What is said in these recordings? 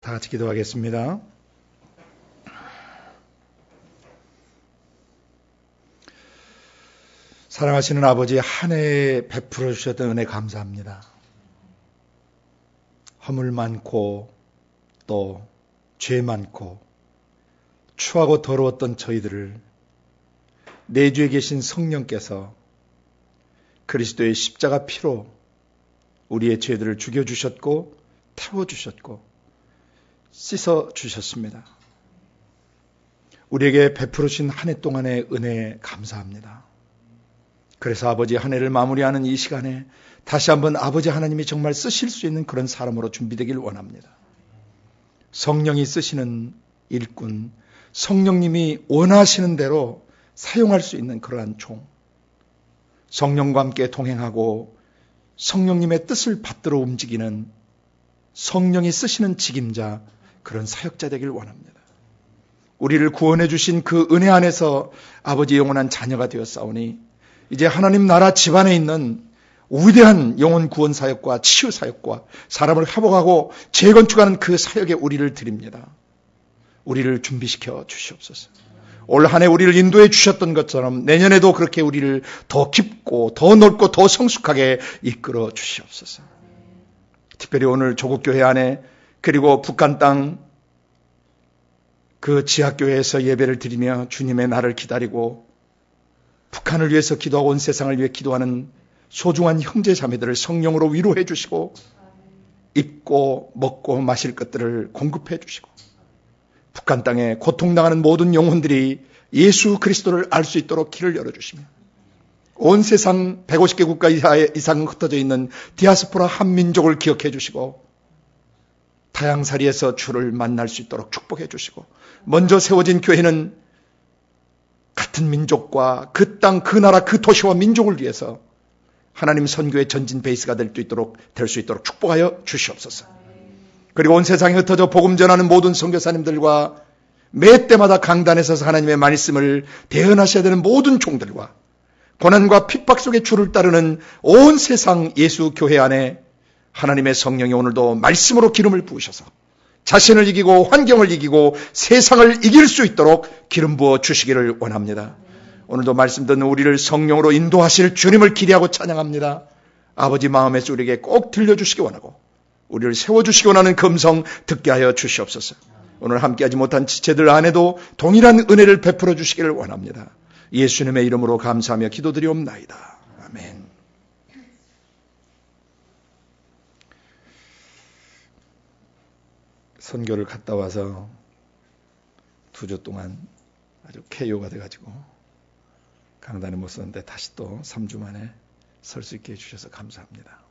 다 같이 기도하겠습니다. 사랑하시는 아버지, 한 해에 베풀어 주셨던 은혜 감사합니다. 허물 많고 또 죄 많고 추하고 더러웠던 저희들을 내주에 계신 성령께서 그리스도의 십자가 피로 우리의 죄들을 죽여주셨고 태워주셨고 씻어주셨습니다. 우리에게 베풀어 주신 한 해 동안의 은혜 감사합니다. 그래서 아버지, 한 해를 마무리하는 이 시간에 다시 한번 아버지 하나님이 정말 쓰실 수 있는 그런 사람으로 준비되길 원합니다. 성령이 쓰시는 일꾼, 성령님이 원하시는 대로 사용할 수 있는 그러한 종, 성령과 함께 동행하고 성령님의 뜻을 받들어 움직이는 성령이 쓰시는 직임자, 그런 사역자 되길 원합니다. 우리를 구원해 주신 그 은혜 안에서 아버지 영원한 자녀가 되었사오니 이제 하나님 나라 집안에 있는 위대한 영혼 구원 사역과 치유 사역과 사람을 회복하고 재건축하는 그 사역에 우리를 드립니다. 우리를 준비시켜 주시옵소서. 올 한 해 우리를 인도해 주셨던 것처럼 내년에도 그렇게 우리를 더 깊고 더 넓고 더 성숙하게 이끌어 주시옵소서. 특별히 오늘 조국교회 안에 그리고 북한 땅 그 지하교회에서 예배를 드리며 주님의 날을 기다리고 북한을 위해서 기도하고 온 세상을 위해 기도하는 소중한 형제 자매들을 성령으로 위로해 주시고 입고 먹고 마실 것들을 공급해 주시고 북한 땅에 고통당하는 모든 영혼들이 예수 그리스도를 알 수 있도록 길을 열어주시며 온 세상 150개 국가 이상 흩어져 있는 디아스포라 한민족을 기억해 주시고 타향살이에서 주를 만날 수 있도록 축복해 주시고 먼저 세워진 교회는 같은 민족과 그 땅, 그 나라, 그 도시와 민족을 위해서 하나님 선교의 전진 베이스가 될 수 있도록 축복하여 주시옵소서. 그리고 온 세상에 흩어져 복음 전하는 모든 선교사님들과 매 때마다 강단에 서서 하나님의 말씀을 대언하셔야 되는 모든 종들과 고난과 핍박 속에 주를 따르는 온 세상 예수 교회 안에 하나님의 성령이 오늘도 말씀으로 기름을 부으셔서 자신을 이기고 환경을 이기고 세상을 이길 수 있도록 기름 부어 주시기를 원합니다. 오늘도 말씀 듣는 우리를 성령으로 인도하실 주님을 기대하고 찬양합니다. 아버지 마음에서 우리에게 꼭 들려주시기 원하고 우리를 세워주시기 원하는 금성 듣게 하여 주시옵소서. 오늘 함께하지 못한 지체들 안에도 동일한 은혜를 베풀어 주시기를 원합니다. 예수님의 이름으로 감사하며 기도드리옵나이다. 아멘. 선교를 갔다 와서 2주 동안 아주 KO가 돼가지고 강단에 못 섰는데 다시 또 3주 만에 설 수 있게 해주셔서 감사합니다.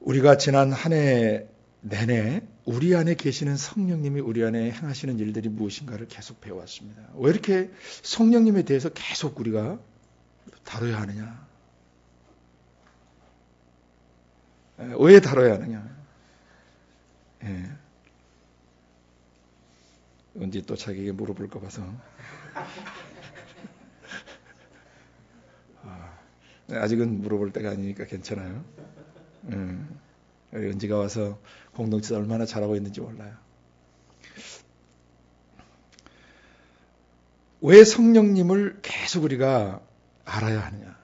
우리가 지난 한 해 내내 우리 안에 계시는 성령님이 우리 안에 행하시는 일들이 무엇인가를 계속 배워왔습니다. 왜 이렇게 성령님에 대해서 계속 우리가 다뤄야 하느냐? 왜 다뤄야 하느냐? 언제 또 자기에게 물어볼까 봐서. 아직은 물어볼 때가 아니니까 괜찮아요. 은지가 와서 공동체에서 얼마나 잘하고 있는지 몰라요. 왜 성령님을 계속 우리가 알아야 하느냐?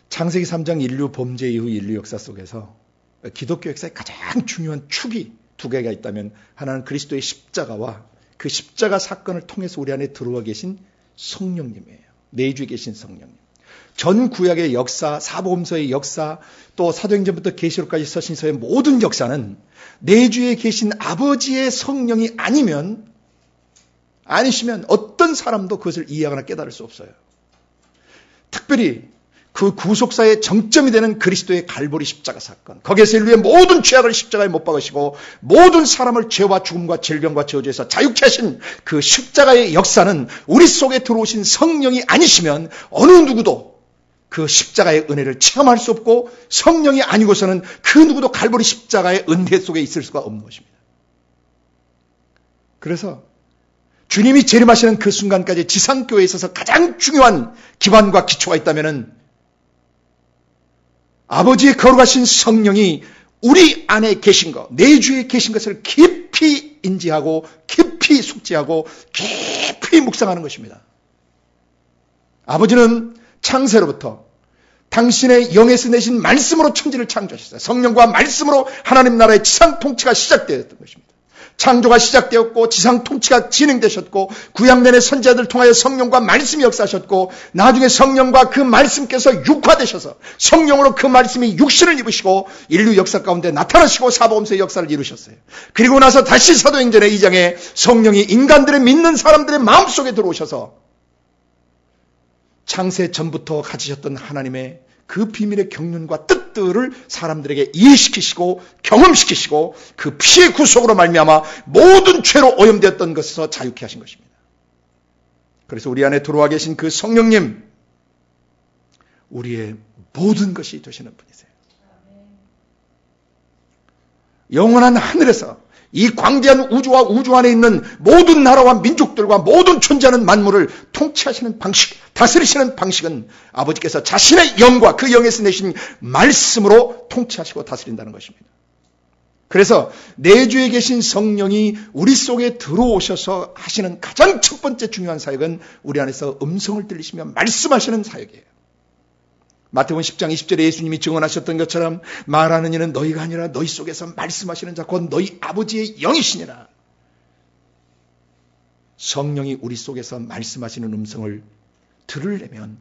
창세기 3장 인류 범죄 이후 인류 역사 속에서 기독교 역사의 가장 중요한 축이 2개가 있다면 하나는 그리스도의 십자가와 그 십자가 사건을 통해서 우리 안에 들어와 계신 성령님이에요. 내주에 계신 성령님. 전 구약의 역사, 사복음서의 역사, 또 사도행전부터 계시록까지 서신서의 모든 역사는 내주에 계신 아버지의 성령이 아니시면 어떤 사람도 그것을 이해하거나 깨달을 수 없어요. 특별히 그 구속사의 정점이 되는 그리스도의 갈보리 십자가 사건, 거기에서 인류의 모든 죄악을 십자가에 못 박으시고 모든 사람을 죄와 죽음과 질병과 저주에서 자유케 하신 그 십자가의 역사는 우리 속에 들어오신 성령이 아니시면 어느 누구도 그 십자가의 은혜를 체험할 수 없고 성령이 아니고서는 그 누구도 갈보리 십자가의 은혜 속에 있을 수가 없는 것입니다. 그래서 주님이 재림하시는 그 순간까지 지상교회에 있어서 가장 중요한 기반과 기초가 있다면은 아버지의 거룩하신 성령이 우리 안에 계신 것, 내주에 계신 것을 깊이 인지하고 깊이 숙지하고 깊이 묵상하는 것입니다. 아버지는 창세로부터 당신의 영에서 내신 말씀으로 천지를 창조하셨어요. 성령과 말씀으로 하나님 나라의 지상 통치가 시작되었던 것입니다. 창조가 시작되었고 지상 통치가 진행되셨고 구약년의 선지자들 통하여 성령과 말씀이 역사하셨고 나중에 성령과 그 말씀께서 육화되셔서 성령으로 그 말씀이 육신을 입으시고 인류 역사 가운데 나타나시고 사복음서의 역사를 이루셨어요. 그리고 나서 다시 사도행전의 2장에 성령이 인간들의 믿는 사람들의 마음속에 들어오셔서 창세 전부터 가지셨던 하나님의 그 비밀의 경륜과 뜻들을 사람들에게 이해시키시고 경험시키시고 그 피의 구속으로 말미암아 모든 죄로 오염되었던 것에서 자유케 하신 것입니다. 그래서 우리 안에 들어와 계신 그 성령님, 우리의 모든 것이 되시는 분이세요. 영원한 하늘에서 이 광대한 우주와 우주 안에 있는 모든 나라와 민족들과 모든 존재하는 만물을 통치하시는 방식, 다스리시는 방식은 아버지께서 자신의 영과 그 영에서 내신 말씀으로 통치하시고 다스린다는 것입니다. 그래서 내주에 계신 성령이 우리 속에 들어오셔서 하시는 가장 첫 번째 중요한 사역은 우리 안에서 음성을 들리시며 말씀하시는 사역이에요. 마태복음 10장 20절에 예수님이 증언하셨던 것처럼 말하는 이는 너희가 아니라 너희 속에서 말씀하시는 자 곧 너희 아버지의 영이시니라. 성령이 우리 속에서 말씀하시는 음성을 들으려면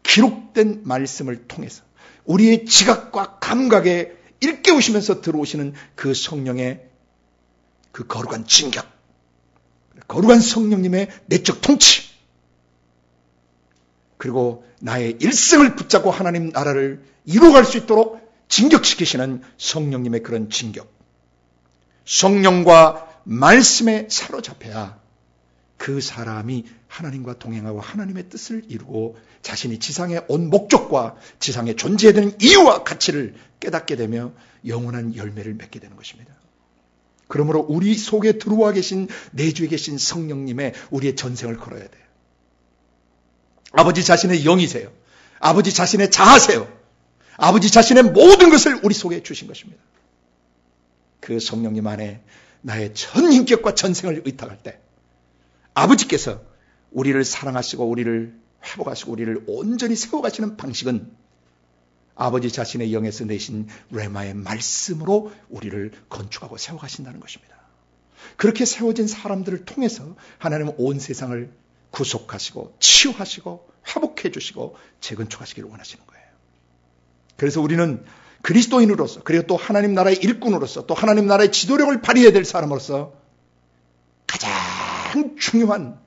기록된 말씀을 통해서 우리의 지각과 감각에 일깨우시면서 들어오시는 그 성령의 그 거룩한 진격, 거룩한 성령님의 내적 통치, 그리고 나의 일생을 붙잡고 하나님 나라를 이루어갈 수 있도록 진격시키시는 성령님의 그런 진격. 성령과 말씀에 사로잡혀야 그 사람이 하나님과 동행하고 하나님의 뜻을 이루고 자신이 지상에 온 목적과 지상에 존재해야 되는 이유와 가치를 깨닫게 되며 영원한 열매를 맺게 되는 것입니다. 그러므로 우리 속에 들어와 계신 내주에 계신 성령님의 우리의 전생을 걸어야 돼요. 아버지 자신의 영이세요. 아버지 자신의 자아세요. 아버지 자신의 모든 것을 우리 속에 주신 것입니다. 그 성령님 안에 나의 전 인격과 전생을 의탁할 때 아버지께서 우리를 사랑하시고 우리를 회복하시고 우리를 온전히 세워가시는 방식은 아버지 자신의 영에서 내신 레마의 말씀으로 우리를 건축하고 세워가신다는 것입니다. 그렇게 세워진 사람들을 통해서 하나님은 온 세상을 구속하시고 치유하시고 회복해 주시고 재건축하시기를 원하시는 거예요. 그래서 우리는 그리스도인으로서 그리고 또 하나님 나라의 일꾼으로서 또 하나님 나라의 지도력을 발휘해야 될 사람으로서 가장 중요한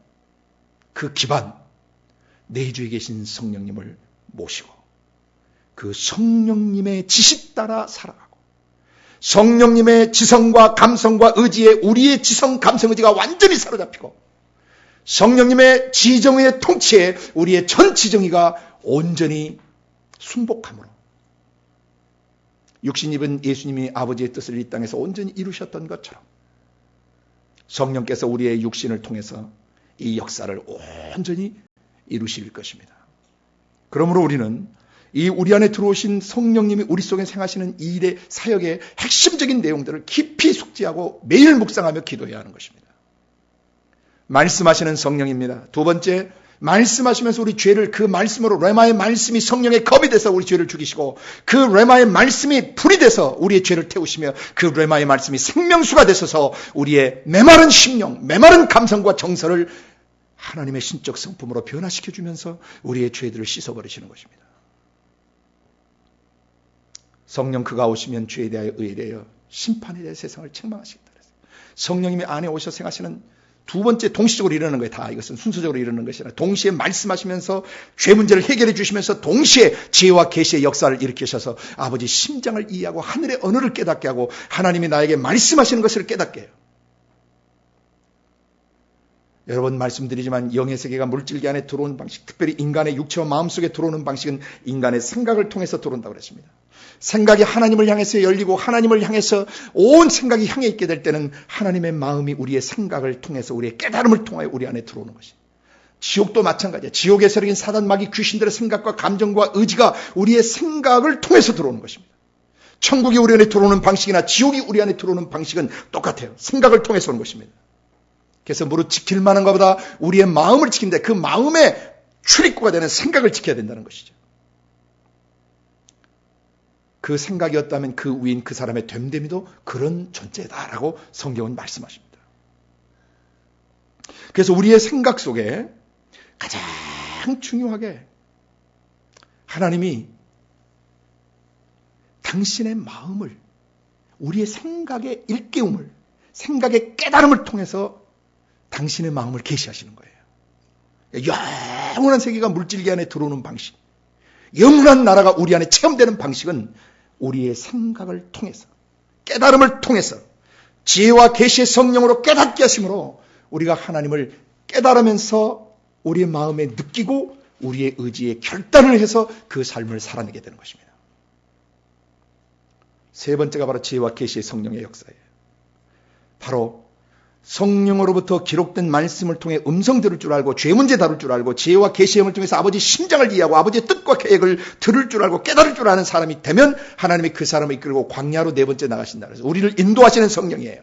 그 기반, 내주에 계신 성령님을 모시고 그 성령님의 지시 따라 살아가고 성령님의 지성과 감성과 의지에 우리의 지성, 감성, 의지가 완전히 사로잡히고 성령님의 지정의 통치에 우리의 전 지정의가 온전히 순복함으로 육신 입은 예수님이 아버지의 뜻을 이 땅에서 온전히 이루셨던 것처럼 성령께서 우리의 육신을 통해서 이 역사를 온전히 이루실 것입니다. 그러므로 우리는 이 우리 안에 들어오신 성령님이 우리 속에 행하시는 이 일의 사역의 핵심적인 내용들을 깊이 숙지하고 매일 묵상하며 기도해야 하는 것입니다. 말씀하시는 성령입니다. 두 번째, 말씀하시면서 우리 죄를 그 말씀으로 레마의 말씀이 성령의 검이 돼서 우리 죄를 죽이시고 그 레마의 말씀이 불이 돼서 우리의 죄를 태우시며 그 레마의 말씀이 생명수가 되셔서 우리의 메마른 심령, 메마른 감성과 정서를 하나님의 신적 성품으로 변화시켜주면서 우리의 죄들을 씻어버리시는 것입니다. 성령 그가 오시면 죄에 대하여 의에 대하여 심판에 대해 세상을 책망하시겠다 그랬어요. 성령님이 안에 오셔서 행하시는 두 번째 동시적으로 일어나는 거예요. 다 이것은 순서적으로 일어나는 것이 아니라 동시에 말씀하시면서 죄 문제를 해결해 주시면서 동시에 지혜와 계시의 역사를 일으키셔서 아버지 심장을 이해하고 하늘의 언어를 깨닫게 하고 하나님이 나에게 말씀하시는 것을 깨닫게 해요. 여러 번 말씀드리지만 영의 세계가 물질계 안에 들어오는 방식, 특별히 인간의 육체와 마음속에 들어오는 방식은 인간의 생각을 통해서 들어온다고 그랬습니다. 생각이 하나님을 향해서 열리고 하나님을 향해서 온 생각이 향해 있게 될 때는 하나님의 마음이 우리의 생각을 통해서 우리의 깨달음을 통하여 우리 안에 들어오는 것이. 지옥도 마찬가지야. 지옥의 세력인 사단, 마귀, 귀신들의 생각과 감정과 의지가 우리의 생각을 통해서 들어오는 것입니다. 천국이 우리 안에 들어오는 방식이나 지옥이 우리 안에 들어오는 방식은 똑같아요. 생각을 통해서 오는 것입니다. 그래서 무릇 지킬 만한 것보다 우리의 마음을 지킨다. 그 마음의 출입구가 되는 생각을 지켜야 된다는 것이죠. 그 생각이었다면 그 위인 그 사람의 됨됨이도 그런 존재다라고 성경은 말씀하십니다. 그래서 우리의 생각 속에 가장 중요하게 하나님이 당신의 마음을, 우리의 생각의 일깨움을, 생각의 깨달음을 통해서 당신의 마음을 계시하시는 거예요. 영원한 세계가 물질계 안에 들어오는 방식, 영원한 나라가 우리 안에 체험되는 방식은 우리의 생각을 통해서, 깨달음을 통해서, 지혜와 계시의 성령으로 깨닫게 하심으로 우리가 하나님을 깨달으면서 우리의 마음에 느끼고 우리의 의지에 결단을 해서 그 삶을 살아내게 되는 것입니다. 세 번째가 바로 지혜와 계시의 성령의 역사예요. 바로 성령으로부터 기록된 말씀을 통해 음성 들을 줄 알고 죄 문제 다룰 줄 알고 지혜와 계시의 영을 통해서 아버지 심장을 이해하고 아버지의 뜻과 계획을 들을 줄 알고 깨달을 줄 아는 사람이 되면 하나님이 그 사람을 이끌고 광야로 네 번째 나가신다. 그래서 우리를 인도하시는 성령이에요.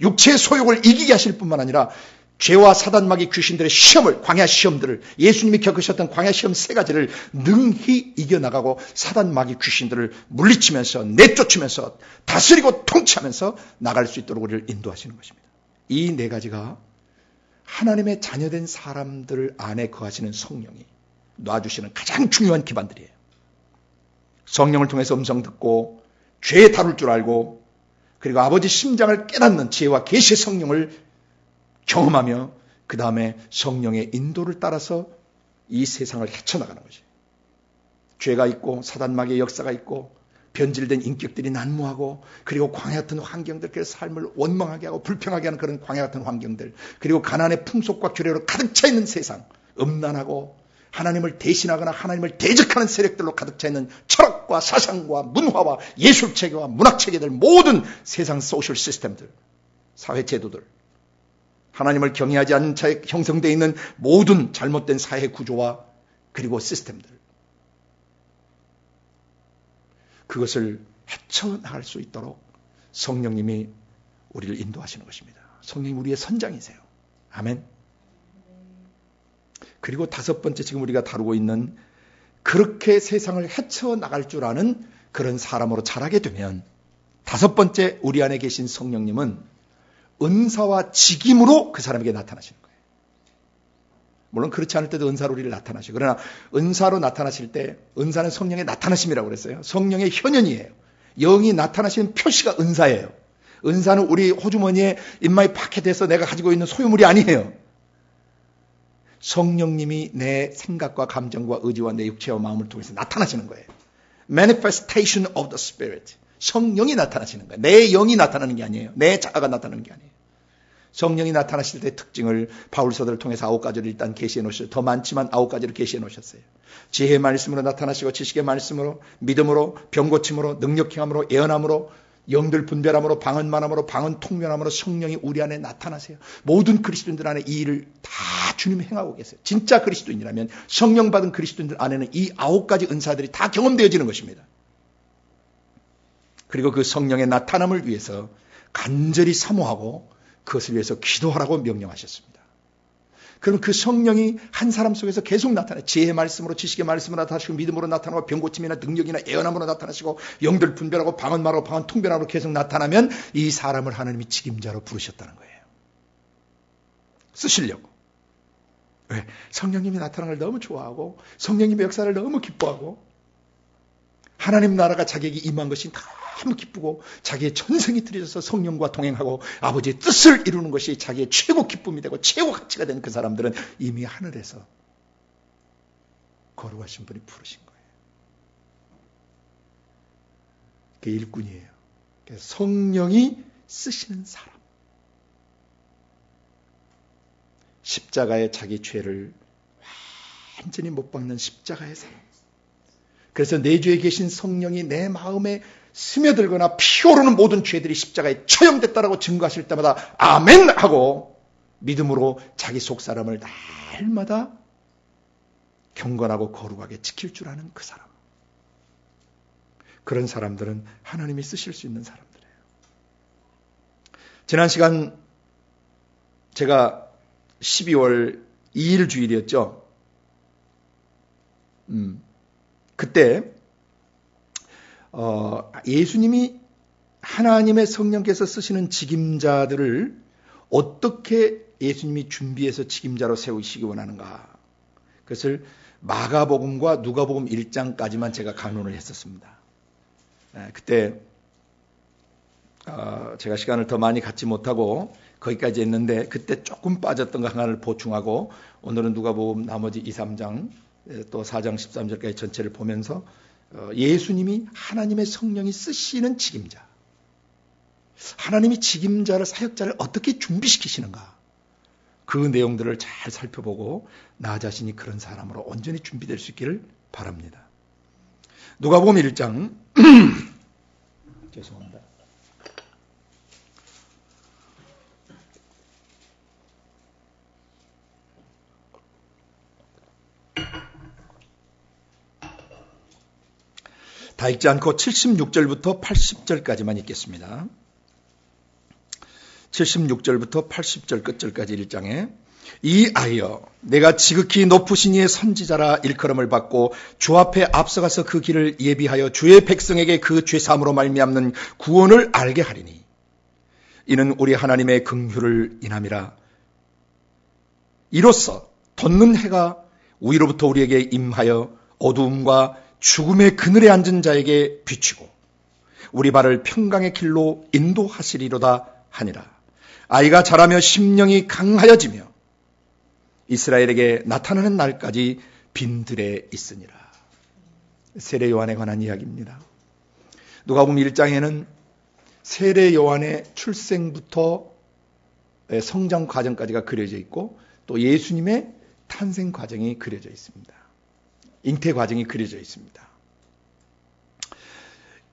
육체의 소욕을 이기게 하실 뿐만 아니라 죄와 사단, 마귀, 귀신들의 시험을, 광야 시험들을, 예수님이 겪으셨던 광야 시험 세 가지를 능히 이겨나가고 사단, 마귀, 귀신들을 물리치면서 내쫓으면서 다스리고 통치하면서 나갈 수 있도록 우리를 인도하시는 것입니다. 이 네 가지가 하나님의 자녀된 사람들 안에 거하시는 성령이 놔주시는 가장 중요한 기반들이에요. 성령을 통해서 음성 듣고 죄에 다룰 줄 알고 그리고 아버지 심장을 깨닫는 지혜와 계시의 성령을 경험하며 그 다음에 성령의 인도를 따라서 이 세상을 헤쳐나가는 것이에요. 죄가 있고 사단 마귀의 역사가 있고 변질된 인격들이 난무하고 그리고 광야 같은 환경들, 그래서 삶을 원망하게 하고 불평하게 하는 그런 광야 같은 환경들, 그리고 가난의 풍속과 규례로 가득 차 있는 세상, 음란하고 하나님을 대신하거나 하나님을 대적하는 세력들로 가득 차 있는 철학과 사상과 문화와 예술체계와 문학체계들, 모든 세상 소셜 시스템들, 사회 제도들, 하나님을 경외하지 않는 차에 형성되어 있는 모든 잘못된 사회 구조와 그리고 시스템들, 그것을 헤쳐나갈 수 있도록 성령님이 우리를 인도하시는 것입니다. 성령님 우리의 선장이세요. 아멘. 그리고 다섯 번째, 지금 우리가 다루고 있는 그렇게 세상을 헤쳐나갈 줄 아는 그런 사람으로 자라게 되면 다섯 번째, 우리 안에 계신 성령님은 은사와 직임으로 그 사람에게 나타나시는 거예요. 물론 그렇지 않을 때도 은사로 우리를 나타나시고, 그러나 은사로 나타나실 때, 은사는 성령의 나타나심이라고 그랬어요. 성령의 현현이에요. 영이 나타나시는 표시가 은사예요. 은사는 우리 호주머니에 인마에 파켓해서 내가 가지고 있는 소유물이 아니에요. 성령님이 내 생각과 감정과 의지와 내 육체와 마음을 통해서 나타나시는 거예요. Manifestation of the Spirit. 성령이 나타나시는 거예요. 내 영이 나타나는 게 아니에요. 내 자아가 나타나는 게 아니에요. 성령이 나타나실 때 특징을 바울서들을 통해서 9가지를 일단 계시해 놓으셨어요. 더 많지만 9가지를 계시해 놓으셨어요. 지혜의 말씀으로 나타나시고, 지식의 말씀으로, 믿음으로, 병고침으로, 능력행함으로, 예언함으로, 영들 분별함으로, 방언만함으로, 방언 통변함으로 성령이 우리 안에 나타나세요. 모든 그리스도인들 안에 이 일을 다 주님이 행하고 계세요. 진짜 그리스도인이라면, 성령 받은 그리스도인들 안에는 이 9가지 은사들이 다 경험되어지는 것입니다. 그리고 그 성령의 나타남을 위해서 간절히 사모하고 그것을 위해서 기도하라고 명령하셨습니다. 그럼 그 성령이 한 사람 속에서 계속 나타나요. 지혜의 말씀으로, 지식의 말씀으로 나타나시고, 믿음으로 나타나고, 병고침이나 능력이나 예언함으로 나타나시고, 영들 분별하고, 방언말하고, 방언 통변하고 계속 나타나면 이 사람을 하나님이 직임자로 부르셨다는 거예요. 쓰시려고. 왜? 성령님이 나타나는 걸 너무 좋아하고, 성령님의 역사를 너무 기뻐하고, 하나님 나라가 자기에게 임한 것이 너무 기쁘고, 자기의 전생이 들여져서 성령과 동행하고 아버지의 뜻을 이루는 것이 자기의 최고 기쁨이 되고 최고 가치가 된 그 사람들은 이미 하늘에서 거룩하신 분이 부르신 거예요. 그게 일꾼이에요. 성령이 쓰시는 사람. 십자가에 자기 죄를 완전히 못 박는 십자가의 사람. 그래서 내 죄에 계신 성령이 내 마음에 스며들거나 피오르는 모든 죄들이 십자가에 처형됐다라고 증거하실 때마다 아멘 하고 믿음으로 자기 속사람을 다 날마다 경건하고 거룩하게 지킬 줄 아는 그 사람. 그런 사람들은 하나님이 쓰실 수 있는 사람들이에요. 지난 시간 제가 12월 2일 주일이었죠. 그때 예수님이 하나님의 성령께서 쓰시는 직임자들을 어떻게 예수님이 준비해서 직임자로 세우시기 원하는가. 그것을 마가복음과 누가복음 1장까지만 제가 강론을 했었습니다. 그때 제가 시간을 더 많이 갖지 못하고 거기까지 했는데 그때 조금 빠졌던 거 하나를 보충하고 오늘은 누가복음 나머지 2, 3장 또 4장 13절까지 전체를 보면서 예수님이 하나님의 성령이 쓰시는 직임자, 하나님이 직임자를 사역자를 어떻게 준비시키시는가, 그 내용들을 잘 살펴보고 나 자신이 그런 사람으로 온전히 준비될 수 있기를 바랍니다. 누가복음 1장 죄송합니다. 다 읽지 않고 76절부터 80절까지만 읽겠습니다. 76절부터 80절 끝절까지 1장에 이 아이여 내가 지극히 높으신 이의 선지자라 일컬음을 받고 주 앞에 앞서가서 그 길을 예비하여 주의 백성에게 그 죄사함으로 말미암는 구원을 알게 하리니 이는 우리 하나님의 긍휼을 인함이라. 이로써 돋는 해가 위로부터 우리에게 임하여 어두움과 죽음의 그늘에 앉은 자에게 비추고 우리 발을 평강의 길로 인도하시리로다 하니라. 아이가 자라며 심령이 강하여지며 이스라엘에게 나타나는 날까지 빈들에 있으니라. 세례 요한에 관한 이야기입니다. 누가복음 1장에는 세례 요한의 출생부터 성장 과정까지가 그려져 있고 또 예수님의 탄생 과정이 그려져 있습니다. 잉태 과정이 그려져 있습니다.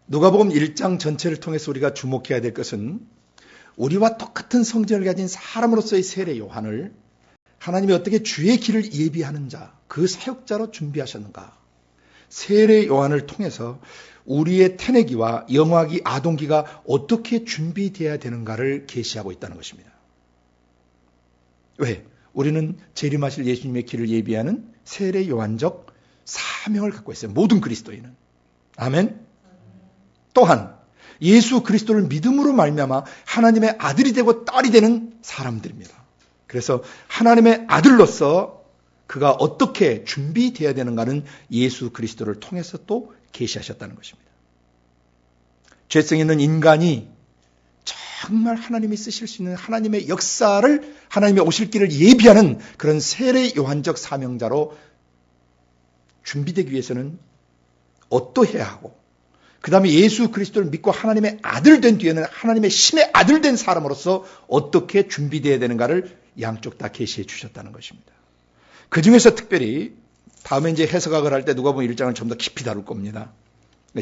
누가복음 1장 전체를 통해서 우리가 주목해야 될 것은 우리와 똑같은 성질을 가진 사람으로서의 세례 요한을 하나님이 어떻게 주의 길을 예비하는 자, 그 사역자로 준비하셨는가. 세례 요한을 통해서 우리의 태내기와 영화기, 아동기가 어떻게 준비되어야 되는가를 계시하고 있다는 것입니다. 왜? 우리는 재림하실 예수님의 길을 예비하는 세례 요한적 사명을 갖고 있어요. 모든 그리스도인은. 아멘. 또한 예수 그리스도를 믿음으로 말미암아 하나님의 아들이 되고 딸이 되는 사람들입니다. 그래서 하나님의 아들로서 그가 어떻게 준비되어야 되는가는 예수 그리스도를 통해서 또 계시하셨다는 것입니다. 죄성 있는 인간이 정말 하나님이 쓰실 수 있는 하나님의 역사를, 하나님의 오실 길을 예비하는 그런 세례 요한적 사명자로 준비되기 위해서는 어떠해야 하고, 그 다음에 예수 그리스도를 믿고 하나님의 아들 된 뒤에는 하나님의 신의 아들 된 사람으로서 어떻게 준비되어야 되는가를 양쪽 다 계시해 주셨다는 것입니다. 그 중에서 특별히 다음에 이제 해석학을 할 때 누가복음 1장을 좀 더 깊이 다룰 겁니다.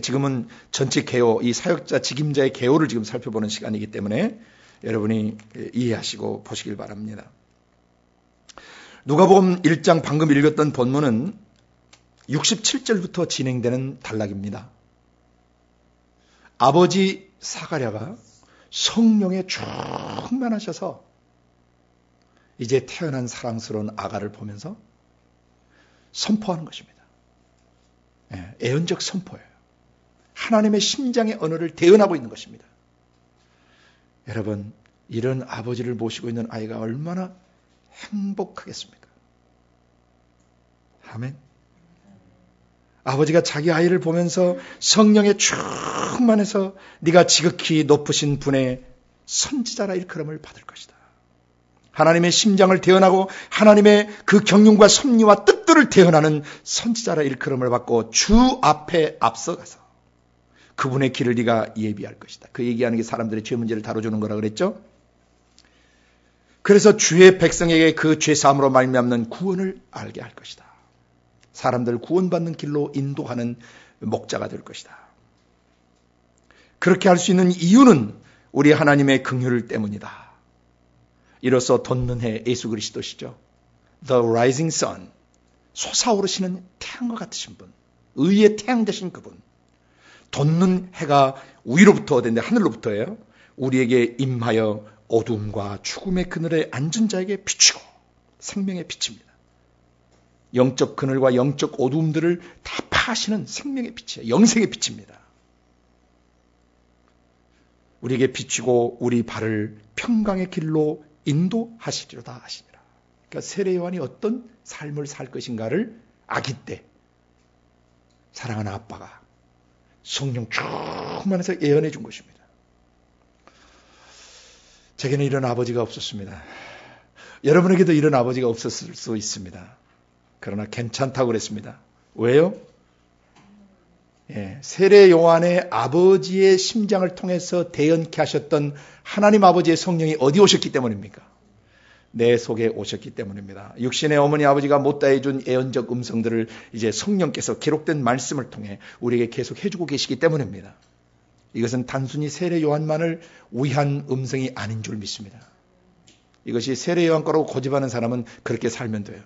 지금은 전체 개요, 이 사역자 직임자의 개요를 지금 살펴보는 시간이기 때문에 여러분이 이해하시고 보시길 바랍니다. 누가복음 1장 방금 읽었던 본문은 67절부터 진행되는 단락입니다. 아버지 사가랴가 성령에 충만하셔서 이제 태어난 사랑스러운 아가를 보면서 선포하는 것입니다. 애언적 선포예요. 하나님의 심장의 언어를 대언하고 있는 것입니다. 여러분, 이런 아버지를 모시고 있는 아이가 얼마나 행복하겠습니까? 아멘. 아버지가 자기 아이를 보면서 성령에 충만해서 네가 지극히 높으신 분의 선지자라 일컬음을 받을 것이다. 하나님의 심장을 대언하고 하나님의 그 경륜과 섭리와 뜻들을 대언하는 선지자라 일컬음을 받고 주 앞에 앞서가서 그분의 길을 네가 예비할 것이다. 그 얘기하는 게 사람들의 죄 문제를 다뤄주는 거라 그랬죠. 그래서 주의 백성에게 그 죄사함으로 말미암는 구원을 알게 할 것이다. 사람들 구원받는 길로 인도하는 목자가 될 것이다. 그렇게 할 수 있는 이유는 우리 하나님의 긍휼 때문이다. 이로써 돋는 해 예수 그리스도시죠. the rising sun, 솟아오르시는 태양과 같으신 분, 의의 태양 되신 그분, 돋는 해가 위로부터 어딘데 하늘로부터예요. 우리에게 임하여 어둠과 죽음의 그늘에 앉은 자에게 비추고 생명의 빛입니다. 영적 그늘과 영적 어두움들을 다 파하시는 생명의 빛이에요. 영생의 빛입니다. 우리에게 비추고 우리 발을 평강의 길로 인도하시리로다 하시니라. 그러니까 세례 요한이 어떤 삶을 살 것인가를 아기 때 사랑하는 아빠가 성령 충만해서 예언해 준 것입니다. 제게는 이런 아버지가 없었습니다. 여러분에게도 이런 아버지가 없었을 수 있습니다. 그러나 괜찮다고 그랬습니다. 왜요? 세례 요한의 아버지의 심장을 통해서 대언케 하셨던 하나님 아버지의 성령이 어디 오셨기 때문입니까? 내 속에 오셨기 때문입니다. 육신의 어머니 아버지가 못다 해준 예언적 음성들을 이제 성령께서 기록된 말씀을 통해 우리에게 계속 해주고 계시기 때문입니다. 이것은 단순히 세례 요한만을 위한 음성이 아닌 줄 믿습니다. 이것이 세례 요한 거라고 고집하는 사람은 그렇게 살면 돼요.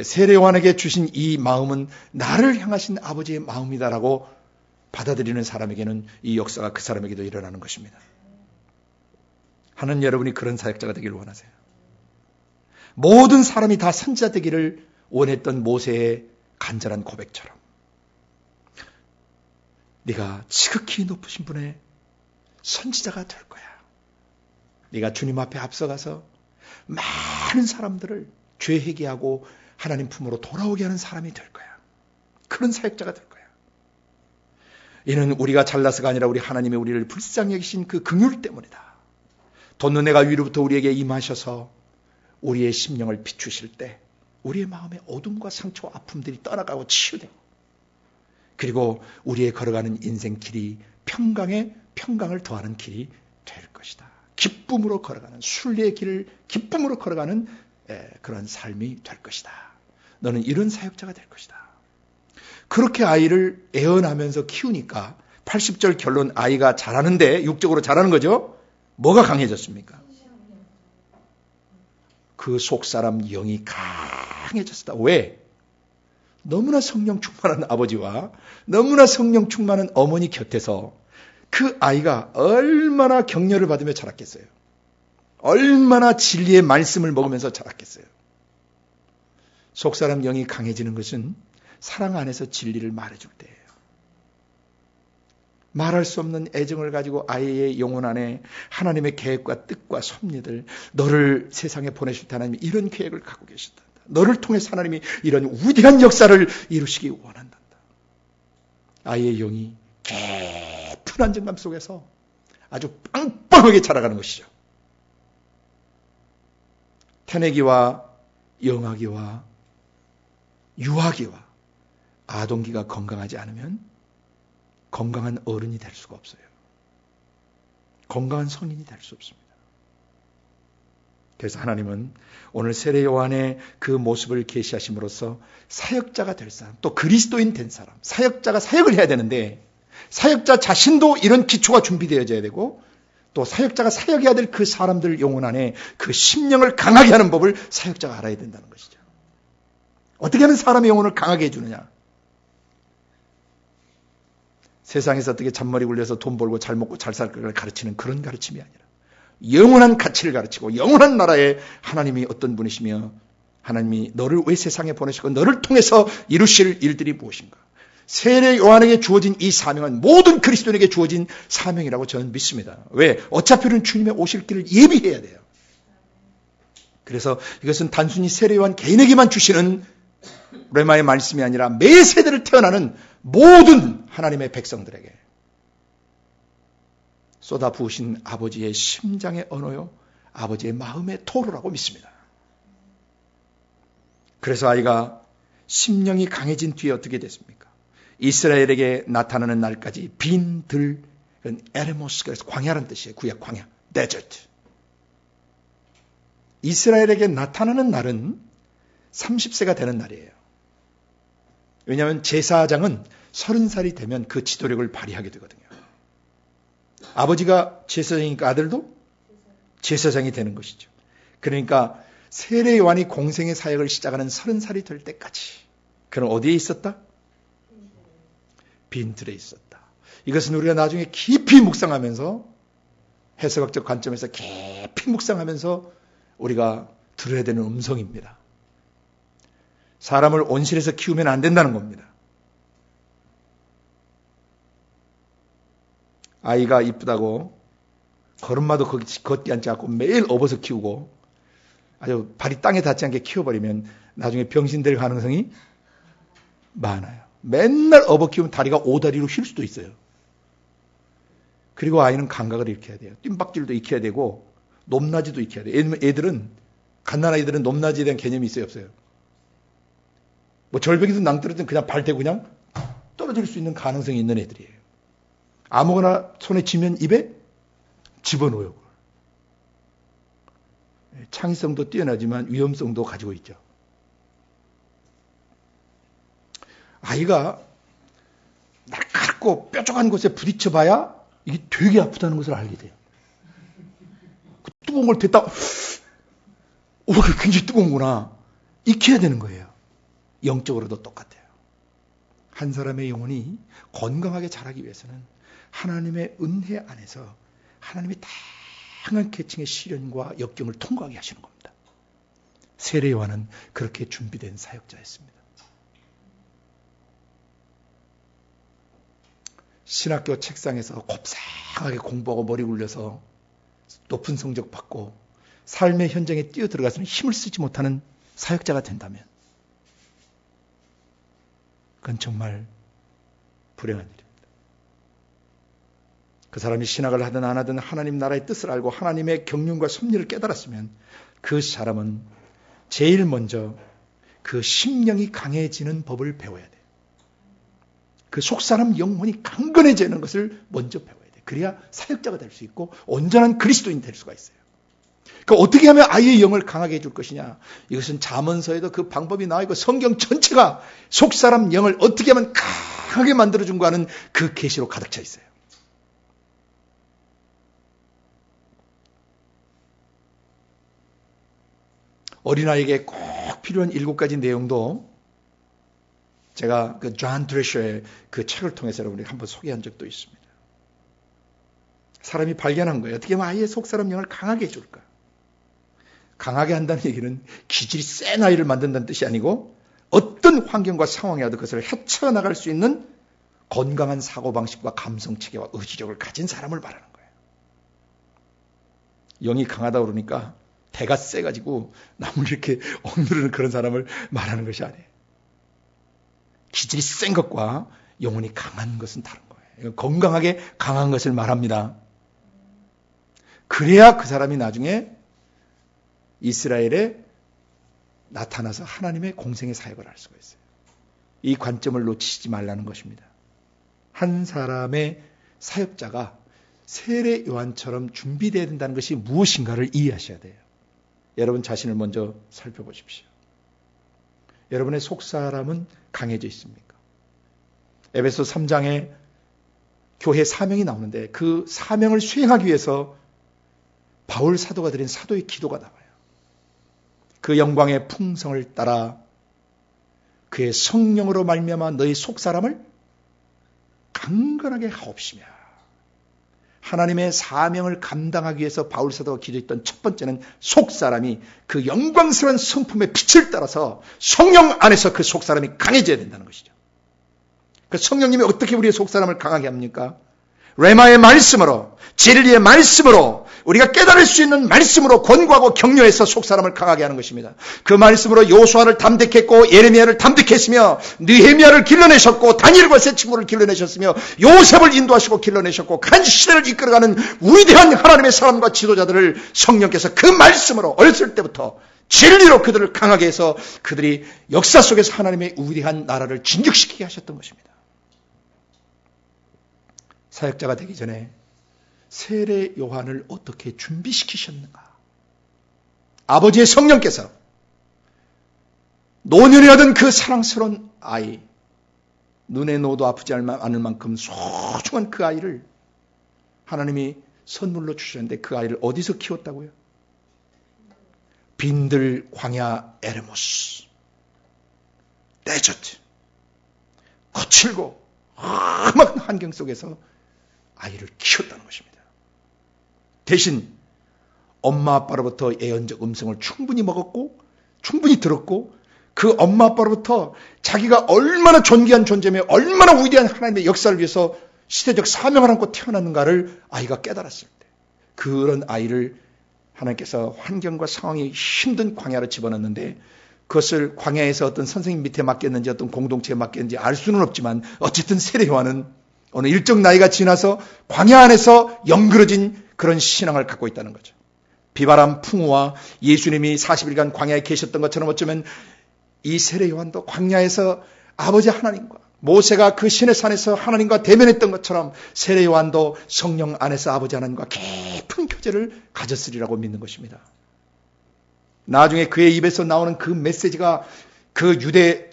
세례 요한에게 주신 이 마음은 나를 향하신 아버지의 마음이다라고 받아들이는 사람에게는 이 역사가 그 사람에게도 일어나는 것입니다. 하나님, 여러분이 그런 사역자가 되기를 원하세요. 모든 사람이 다 선지자 되기를 원했던 모세의 간절한 고백처럼 네가 지극히 높으신 분의 선지자가 될 거야. 네가 주님 앞에 앞서가서 많은 사람들을 죄 회개하고 하나님 품으로 돌아오게 하는 사람이 될 거야. 그런 사역자가 될 거야. 이는 우리가 잘나서가 아니라 우리 하나님이 우리를 불쌍히 여기신 그 긍휼 때문이다. 돋는 해가 위로부터 우리에게 임하셔서 우리의 심령을 비추실 때 우리의 마음의 어둠과 상처와 아픔들이 떠나가고 치유되고, 그리고 우리의 걸어가는 인생 길이 평강을 더하는 길이 될 것이다. 기쁨으로 걸어가는, 순리의 길을 기쁨으로 걸어가는 그런 삶이 될 것이다. 너는 이런 사역자가 될 것이다. 그렇게 아이를 애언하면서 키우니까 80절 결론, 아이가 자라는데, 육적으로 자라는 거죠. 뭐가 강해졌습니까? 그 속사람 영이 강해졌다. 왜? 너무나 성령 충만한 아버지와 너무나 성령 충만한 어머니 곁에서 그 아이가 얼마나 격려를 받으며 자랐겠어요. 얼마나 진리의 말씀을 먹으면서 자랐겠어요. 속사람 영이 강해지는 것은 사랑 안에서 진리를 말해줄 때예요. 말할 수 없는 애정을 가지고 아이의 영혼 안에 하나님의 계획과 뜻과 섭리들, 너를 세상에 보내실 때 하나님이 이런 계획을 갖고 계신다. 너를 통해서 하나님이 이런 위대한 역사를 이루시기 원한다. 아이의 영이 깊은 안정감 속에서 아주 빵빵하게 자라가는 것이죠. 태내기와 영아기와 유아기와 아동기가 건강하지 않으면 건강한 어른이 될 수가 없어요. 건강한 성인이 될 수 없습니다. 그래서 하나님은 오늘 세례 요한의 그 모습을 계시하심으로써 사역자가 될 사람, 또 그리스도인 된 사람, 사역자가 사역을 해야 되는데 사역자 자신도 이런 기초가 준비되어져야 되고, 또 사역자가 사역해야 될 그 사람들 영혼 안에 그 심령을 강하게 하는 법을 사역자가 알아야 된다는 것이죠. 어떻게 하면 사람의 영혼을 강하게 해주느냐? 세상에서 어떻게 잔머리 굴려서 돈 벌고 잘 먹고 잘 살 것을 가르치는 그런 가르침이 아니라 영원한 가치를 가르치고 영원한 나라에 하나님이 어떤 분이시며 하나님이 너를 왜 세상에 보내시고 너를 통해서 이루실 일들이 무엇인가. 세례 요한에게 주어진 이 사명은 모든 그리스도인에게 주어진 사명이라고 저는 믿습니다. 왜? 어차피는 주님의 오실 길을 예비해야 돼요. 그래서 이것은 단순히 세례 요한 개인에게만 주시는 레마의 말씀이 아니라 매 세대를 태어나는 모든 하나님의 백성들에게 쏟아 부으신 아버지의 심장의 언어요, 아버지의 마음의 토로라고 믿습니다. 그래서 아이가 심령이 강해진 뒤에 어떻게 됐습니까? 이스라엘에게 나타나는 날까지 빈 들, 에레모스, 그래서 광야라는 뜻이에요. 구약 광야, 데저트. 이스라엘에게 나타나는 날은 30세가 되는 날이에요. 왜냐하면 제사장은 30살이 되면 그 지도력을 발휘하게 되거든요. 아버지가 제사장이니까 아들도 제사장이 되는 것이죠. 그러니까 세례 요한이 공생의 사역을 시작하는 30살이 될 때까지 그는 어디에 있었다? 빈들에 있었다. 이것은 우리가 나중에 깊이 묵상하면서 해석학적 관점에서 깊이 묵상하면서 우리가 들어야 되는 음성입니다. 사람을 온실에서 키우면 안 된다는 겁니다. 아이가 이쁘다고 걸음마도 걷지 않지 않고 매일 업어서 키우고 아주 발이 땅에 닿지 않게 키워버리면 나중에 병신될 가능성이 많아요. 맨날 업어 키우면 다리가 오다리로 휠 수도 있어요. 그리고 아이는 감각을 익혀야 돼요. 뜀박질도 익혀야 되고 높낮이도 익혀야 돼요. 애들은 갓난아이들은 높낮이에 대한 개념이 있어요, 없어요? 뭐 절벽에서 낭떠러지면 그냥 발 대고 그냥 떨어질 수 있는 가능성이 있는 애들이에요. 아무거나 손에 쥐면 입에 집어넣어요. 창의성도 뛰어나지만 위험성도 가지고 있죠. 아이가 날카롭고 뾰족한 곳에 부딪혀봐야 이게 되게 아프다는 것을 알게 돼요. 그 뜨거운 걸 댔다, 굉장히 뜨거운구나. 익혀야 되는 거예요. 영적으로도 똑같아요. 한 사람의 영혼이 건강하게 자라기 위해서는 하나님의 은혜 안에서 하나님이 다양한 계층의 시련과 역경을 통과하게 하시는 겁니다. 세례 요한은 그렇게 준비된 사역자였습니다. 신학교 책상에서 곱상하게 공부하고 머리 굴려서 높은 성적 받고 삶의 현장에 뛰어들어가서는 힘을 쓰지 못하는 사역자가 된다면 그건 정말 불행한 일입니다. 그 사람이 신학을 하든 안 하든 하나님 나라의 뜻을 알고 하나님의 경륜과 섭리를 깨달았으면 그 사람은 제일 먼저 그 심령이 강해지는 법을 배워야 돼요. 그 속사람 영혼이 강건해지는 것을 먼저 배워야 돼요. 그래야 사역자가 될 수 있고 온전한 그리스도인이 될 수가 있어요. 그러니까 어떻게 하면 아이의 영을 강하게 해줄 것이냐. 이것은 잠언서에도 그 방법이 나와 있고 성경 전체가 속사람 영을 어떻게 하면 강하게 만들어준가 하는 그 계시로 가득 차 있어요. 어린아이에게 꼭 필요한 7가지 내용도 제가 그 존 드레셔의 그 책을 통해서 여러분에게 한번 소개한 적도 있습니다. 사람이 발견한 거예요. 어떻게 하면 아이의 속사람 영을 강하게 해줄까? 강하게 한다는 얘기는 기질이 센 아이를 만든다는 뜻이 아니고 어떤 환경과 상황에 와도 그것을 헤쳐나갈 수 있는 건강한 사고방식과 감성체계와 의지력을 가진 사람을 말하는 거예요. 영이 강하다고 그러니까 대가 세가지고 남을 이렇게 억누르는 그런 사람을 말하는 것이 아니에요. 기질이 센 것과 영혼이 강한 것은 다른 거예요. 건강하게 강한 것을 말합니다. 그래야 그 사람이 나중에 이스라엘에 나타나서 하나님의 공생의 사역을 할 수가 있어요. 이 관점을 놓치지 말라는 것입니다. 한 사람의 사역자가 세례 요한처럼 준비되어야 된다는 것이 무엇인가를 이해하셔야 돼요. 여러분 자신을 먼저 살펴보십시오. 여러분의 속사람은 강해져 있습니까? 에베소 3장에 교회 사명이 나오는데 그 사명을 수행하기 위해서 바울 사도가 드린 사도의 기도가 나와요. 그 영광의 풍성을 따라 그의 성령으로 말미암아 너희 속사람을 강건하게 하옵시며. 하나님의 사명을 감당하기 위해서 바울 사도가 기도했던 첫 번째는 속사람이 그 영광스러운 성품의 빛을 따라서 성령 안에서 그 속사람이 강해져야 된다는 것이죠. 그 성령님이 어떻게 우리의 속사람을 강하게 합니까? 레마의 말씀으로, 진리의 말씀으로, 우리가 깨달을 수 있는 말씀으로 권고하고 격려해서 속사람을 강하게 하는 것입니다. 그 말씀으로 요수아를 담대케 했고 예레미야를 담대케 했으며 느헤미야를 길러내셨고 다니엘과 세 친구를 길러내셨으며 요셉을 인도하시고 길러내셨고 간 시대를 이끌어가는 위대한 하나님의 사람과 지도자들을 성령께서 그 말씀으로 어렸을 때부터 진리로 그들을 강하게 해서 그들이 역사 속에서 하나님의 위대한 나라를 진격시키게 하셨던 것입니다. 사역자가 되기 전에 세례 요한을 어떻게 준비시키셨는가? 아버지의 성령께서 노년에 얻은 그 사랑스러운 아이, 눈에 넣어도 아프지 않을 만큼 소중한 그 아이를 하나님이 선물로 주셨는데 그 아이를 어디서 키웠다고요? 빈들 광야 에르모스 데저트 거칠고 험한 환경 속에서 아이를 키웠다는 것입니다. 대신 엄마 아빠로부터 예언적 음성을 충분히 먹었고 충분히 들었고 그 엄마 아빠로부터 자기가 얼마나 존귀한 존재며 얼마나 위대한 하나님의 역사를 위해서 시대적 사명을 안고 태어났는가를 아이가 깨달았을 때 그런 아이를 하나님께서 환경과 상황이 힘든 광야로 집어넣는데 그것을 광야에서 어떤 선생님 밑에 맡겼는지 어떤 공동체에 맡겼는지 알 수는 없지만 어쨌든 세례 요한은 어느 일정 나이가 지나서 광야 안에서 영그러진 그런 신앙을 갖고 있다는 거죠. 비바람 풍우와 예수님이 40일간 광야에 계셨던 것처럼 어쩌면 이 세례 요한도 광야에서 아버지 하나님과 모세가 그 시내산에서 하나님과 대면했던 것처럼 세례 요한도 성령 안에서 아버지 하나님과 깊은 교제를 가졌으리라고 믿는 것입니다. 나중에 그의 입에서 나오는 그 메시지가 그 유대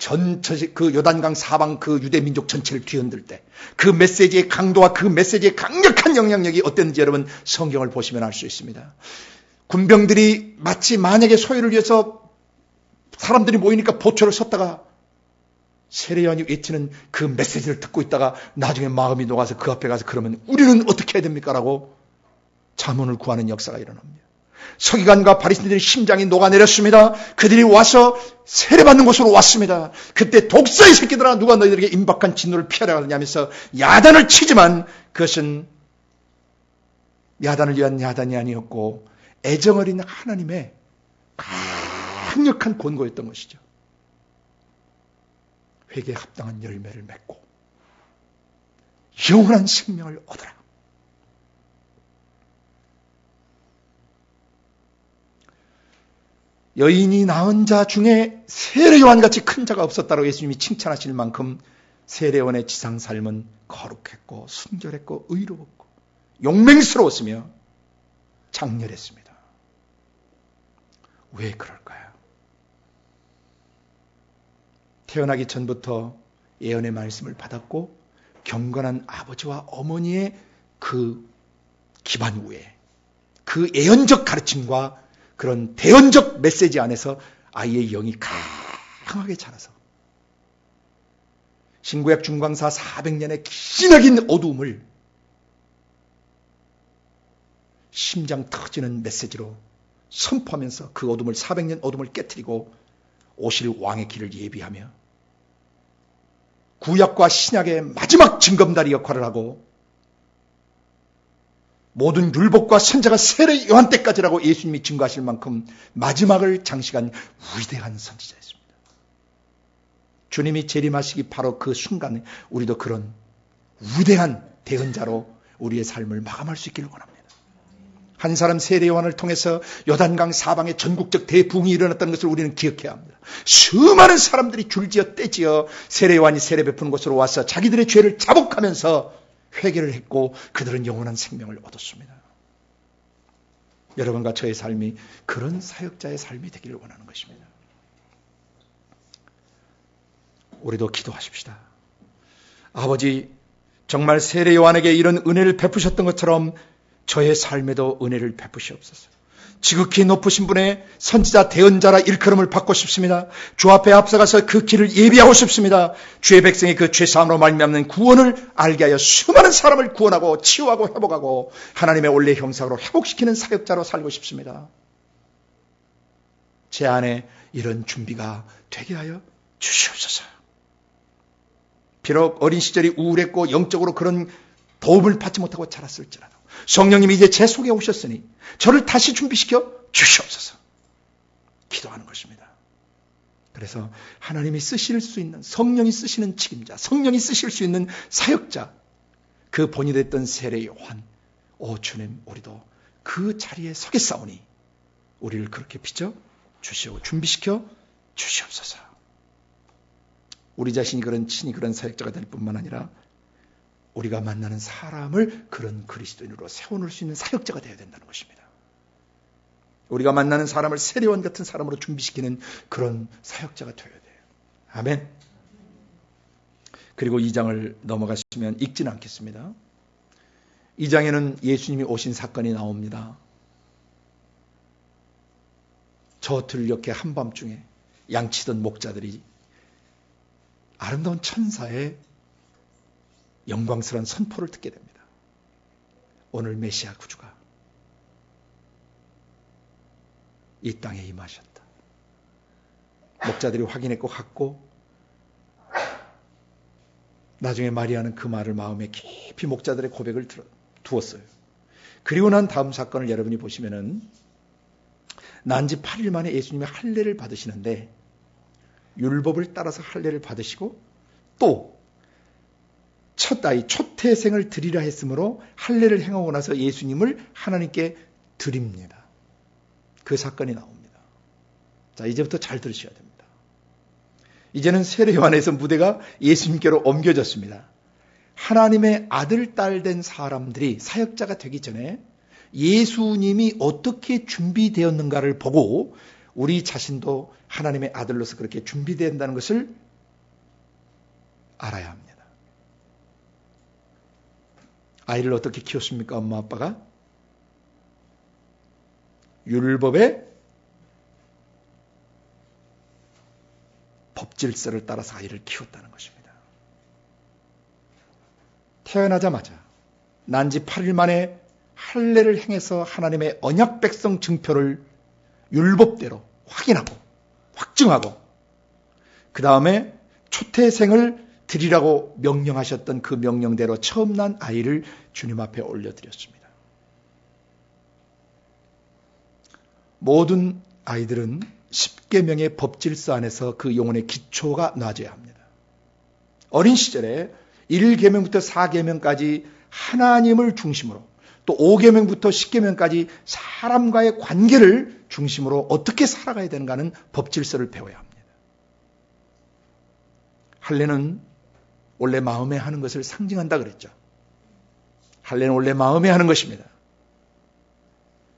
그 요단강 사방 그 유대 민족 전체를 뒤흔들 때 그 메시지의 강도와 그 메시지의 강력한 영향력이 어땠는지 여러분 성경을 보시면 알 수 있습니다. 군병들이 마치 만약에 소유를 위해서 사람들이 모이니까 보초를 섰다가 세례 요한이 외치는 그 메시지를 듣고 있다가 나중에 마음이 녹아서 그 앞에 가서 그러면 우리는 어떻게 해야 됩니까? 라고 자문을 구하는 역사가 일어납니다. 서기관과 바리새인들의 심장이 녹아내렸습니다. 그들이 와서 세례받는 곳으로 왔습니다. 그때 독사의 새끼들아 누가 너희들에게 임박한 진노를 피하려 하느냐면서 야단을 치지만 그것은 야단을 위한 야단이 아니었고 애정어린 하나님의 강력한 권고였던 것이죠. 회개에 합당한 열매를 맺고 영원한 생명을 얻어라. 여인이 낳은 자 중에 세례 요한같이 큰 자가 없었다고 예수님이 칭찬하실 만큼 세례 요한의 지상 삶은 거룩했고 순결했고 의로웠고 용맹스러웠으며 장렬했습니다. 왜 그럴까요? 태어나기 전부터 예언의 말씀을 받았고 경건한 아버지와 어머니의 그 기반 위에 그 예언적 가르침과 그런 대언적 메시지 안에서 아이의 영이 강하게 자라서 신구약 중광사 400년의 기나긴 어두움을 심장 터지는 메시지로 선포하면서 그 어둠을 400년 어둠을 깨트리고 오실 왕의 길을 예비하며 구약과 신약의 마지막 징검다리 역할을 하고 모든 율법과 선자가 세례 요한 때까지라고 예수님이 증거하실 만큼 마지막을 장식한 위대한 선지자였습니다. 주님이 재림하시기 바로 그 순간에 우리도 그런 위대한 대언자로 우리의 삶을 마감할 수 있기를 원합니다. 한 사람 세례 요한을 통해서 요단강 사방에 전국적 대붕이 일어났다는 것을 우리는 기억해야 합니다. 수많은 사람들이 줄지어 떼지어 세례 요한이 세례 베푸는 곳으로 와서 자기들의 죄를 자복하면서 회개를 했고 그들은 영원한 생명을 얻었습니다. 여러분과 저의 삶이 그런 사역자의 삶이 되기를 원하는 것입니다. 우리도 기도하십시다. 아버지, 정말 세례 요한에게 이런 은혜를 베푸셨던 것처럼 저의 삶에도 은혜를 베푸시옵소서. 지극히 높으신 분의 선지자 대언자라 일컬음을 받고 싶습니다. 주 앞에 앞서가서 그 길을 예비하고 싶습니다. 주의 백성의 그 죄사함으로 말미암는 구원을 알게 하여 수많은 사람을 구원하고 치유하고 회복하고 하나님의 원래 형상으로 회복시키는 사역자로 살고 싶습니다. 제 안에 이런 준비가 되게 하여 주시옵소서. 비록 어린 시절이 우울했고 영적으로 그런 도움을 받지 못하고 자랐을지라도 성령님이 이제 제 속에 오셨으니 저를 다시 준비시켜 주시옵소서. 기도하는 것입니다. 그래서 하나님이 쓰실 수 있는, 성령이 쓰시는 책임자, 성령이 쓰실 수 있는 사역자, 그 본이 됐던 세례 요한, 오 주님, 우리도 그 자리에 서겠사오니 우리를 그렇게 빚어 주시오, 준비시켜 주시옵소서. 우리 자신이 그런 친히 그런 사역자가 될 뿐만 아니라 우리가 만나는 사람을 그런 그리스도인으로 세워놓을 수 있는 사역자가 되어야 된다는 것입니다. 우리가 만나는 사람을 세례요한 같은 사람으로 준비시키는 그런 사역자가 되어야 돼요. 아멘. 그리고 2장을 넘어가시면 읽지는 않겠습니다. 2장에는 예수님이 오신 사건이 나옵니다. 저 들녘에 한밤중에 양치던 목자들이 아름다운 천사의 영광스러운 선포를 듣게 됩니다. 오늘 메시아 구주가 이 땅에 임하셨다. 목자들이 확인했고 갔고, 나중에 마리아는 그 말을 마음에 깊이 목자들의 고백을 두었어요. 그리고 난 다음 사건을 여러분이 보시면은 난지 8일 만에 예수님이 할례를 받으시는데, 율법을 따라서 할례를 받으시고 또 첫 아이 초태생을 드리라 했으므로 할례를 행하고 나서 예수님을 하나님께 드립니다. 그 사건이 나옵니다. 자, 이제부터 잘 들으셔야 됩니다. 이제는 세례요한에서 무대가 예수님께로 옮겨졌습니다. 하나님의 아들, 딸 된 사람들이 사역자가 되기 전에 예수님이 어떻게 준비되었는가를 보고 우리 자신도 하나님의 아들로서 그렇게 준비된다는 것을 알아야 합니다. 아이를 어떻게 키웠습니까? 엄마 아빠가 율법의 법질서를 따라서 아이를 키웠다는 것입니다. 태어나자마자 난지 8일 만에 할례를 행해서 하나님의 언약 백성 증표를 율법대로 확인하고 확증하고, 그 다음에 초태생을 드리라고 명령하셨던 그 명령대로 처음 난 아이를 주님 앞에 올려드렸습니다. 모든 아이들은 10계명의 법질서 안에서 그 영혼의 기초가 놔져야 합니다. 어린 시절에 1계명부터 4계명까지 하나님을 중심으로, 또 5계명부터 10계명까지 사람과의 관계를 중심으로 어떻게 살아가야 되는가는 법질서를 배워야 합니다. 할례는 원래 마음에 하는 것을 상징한다 그랬죠. 할례는 원래 마음에 하는 것입니다.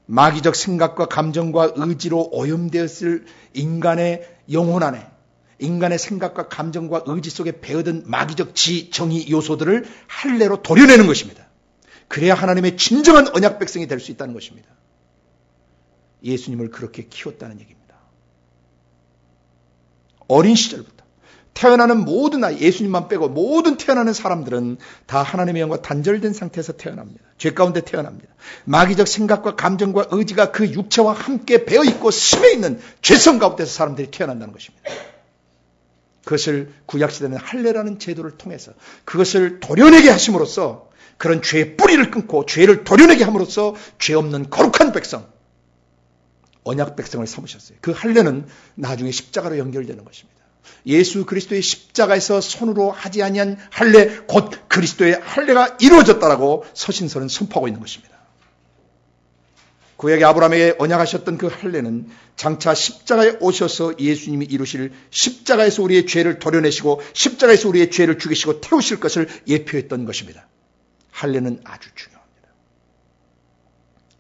마귀적 생각과 감정과 의지로 오염되었을 인간의 영혼 안에, 인간의 생각과 감정과 의지 속에 배어든 마귀적 지, 정의 요소들을 할례로 도려내는 것입니다. 그래야 하나님의 진정한 언약 백성이 될 수 있다는 것입니다. 예수님을 그렇게 키웠다는 얘기입니다. 어린 시절부터 태어나는 모든 아이, 예수님만 빼고 모든 태어나는 사람들은 다 하나님의 영과 단절된 상태에서 태어납니다. 죄 가운데 태어납니다. 마귀적 생각과 감정과 의지가 그 육체와 함께 배어있고 심해 있는 죄성 가운데서 사람들이 태어난다는 것입니다. 그것을 구약시대는 할례라는 제도를 통해서 그것을 도려내게 하심으로써 그런 죄의 뿌리를 끊고 죄를 도려내게 함으로써 죄 없는 거룩한 백성, 언약 백성을 삼으셨어요. 그 할례는 나중에 십자가로 연결되는 것입니다. 예수 그리스도의 십자가에서 손으로 하지 아니한 할례, 곧 그리스도의 할례가 이루어졌다라고 서신서는 선포하고 있는 것입니다. 구약의 아브라함에게 언약하셨던 그 할례는 장차 십자가에 오셔서 예수님이 이루실 십자가에서 우리의 죄를 도려내시고 십자가에서 우리의 죄를 죽이시고 태우실 것을 예표했던 것입니다. 할례는 아주 중요합니다.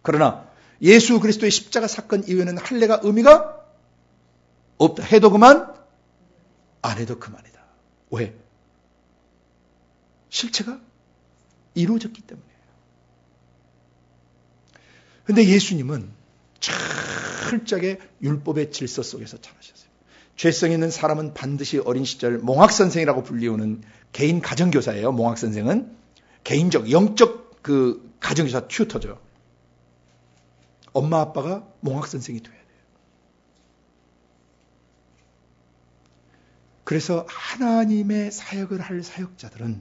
그러나 예수 그리스도의 십자가 사건 이후에는 할례가 의미가 없다. 해도 그만, 안 해도 그만이다. 왜? 실체가 이루어졌기 때문이에요. 그런데 예수님은 철저하게 율법의 질서 속에서 자라셨어요. 죄성 있는 사람은 반드시 어린 시절 몽학선생이라고 불리우는 개인 가정교사예요. 몽학선생은 개인적, 영적 그 가정교사 튜터죠. 엄마 아빠가 몽학선생이 돼야 돼요. 그래서 하나님의 사역을 할 사역자들은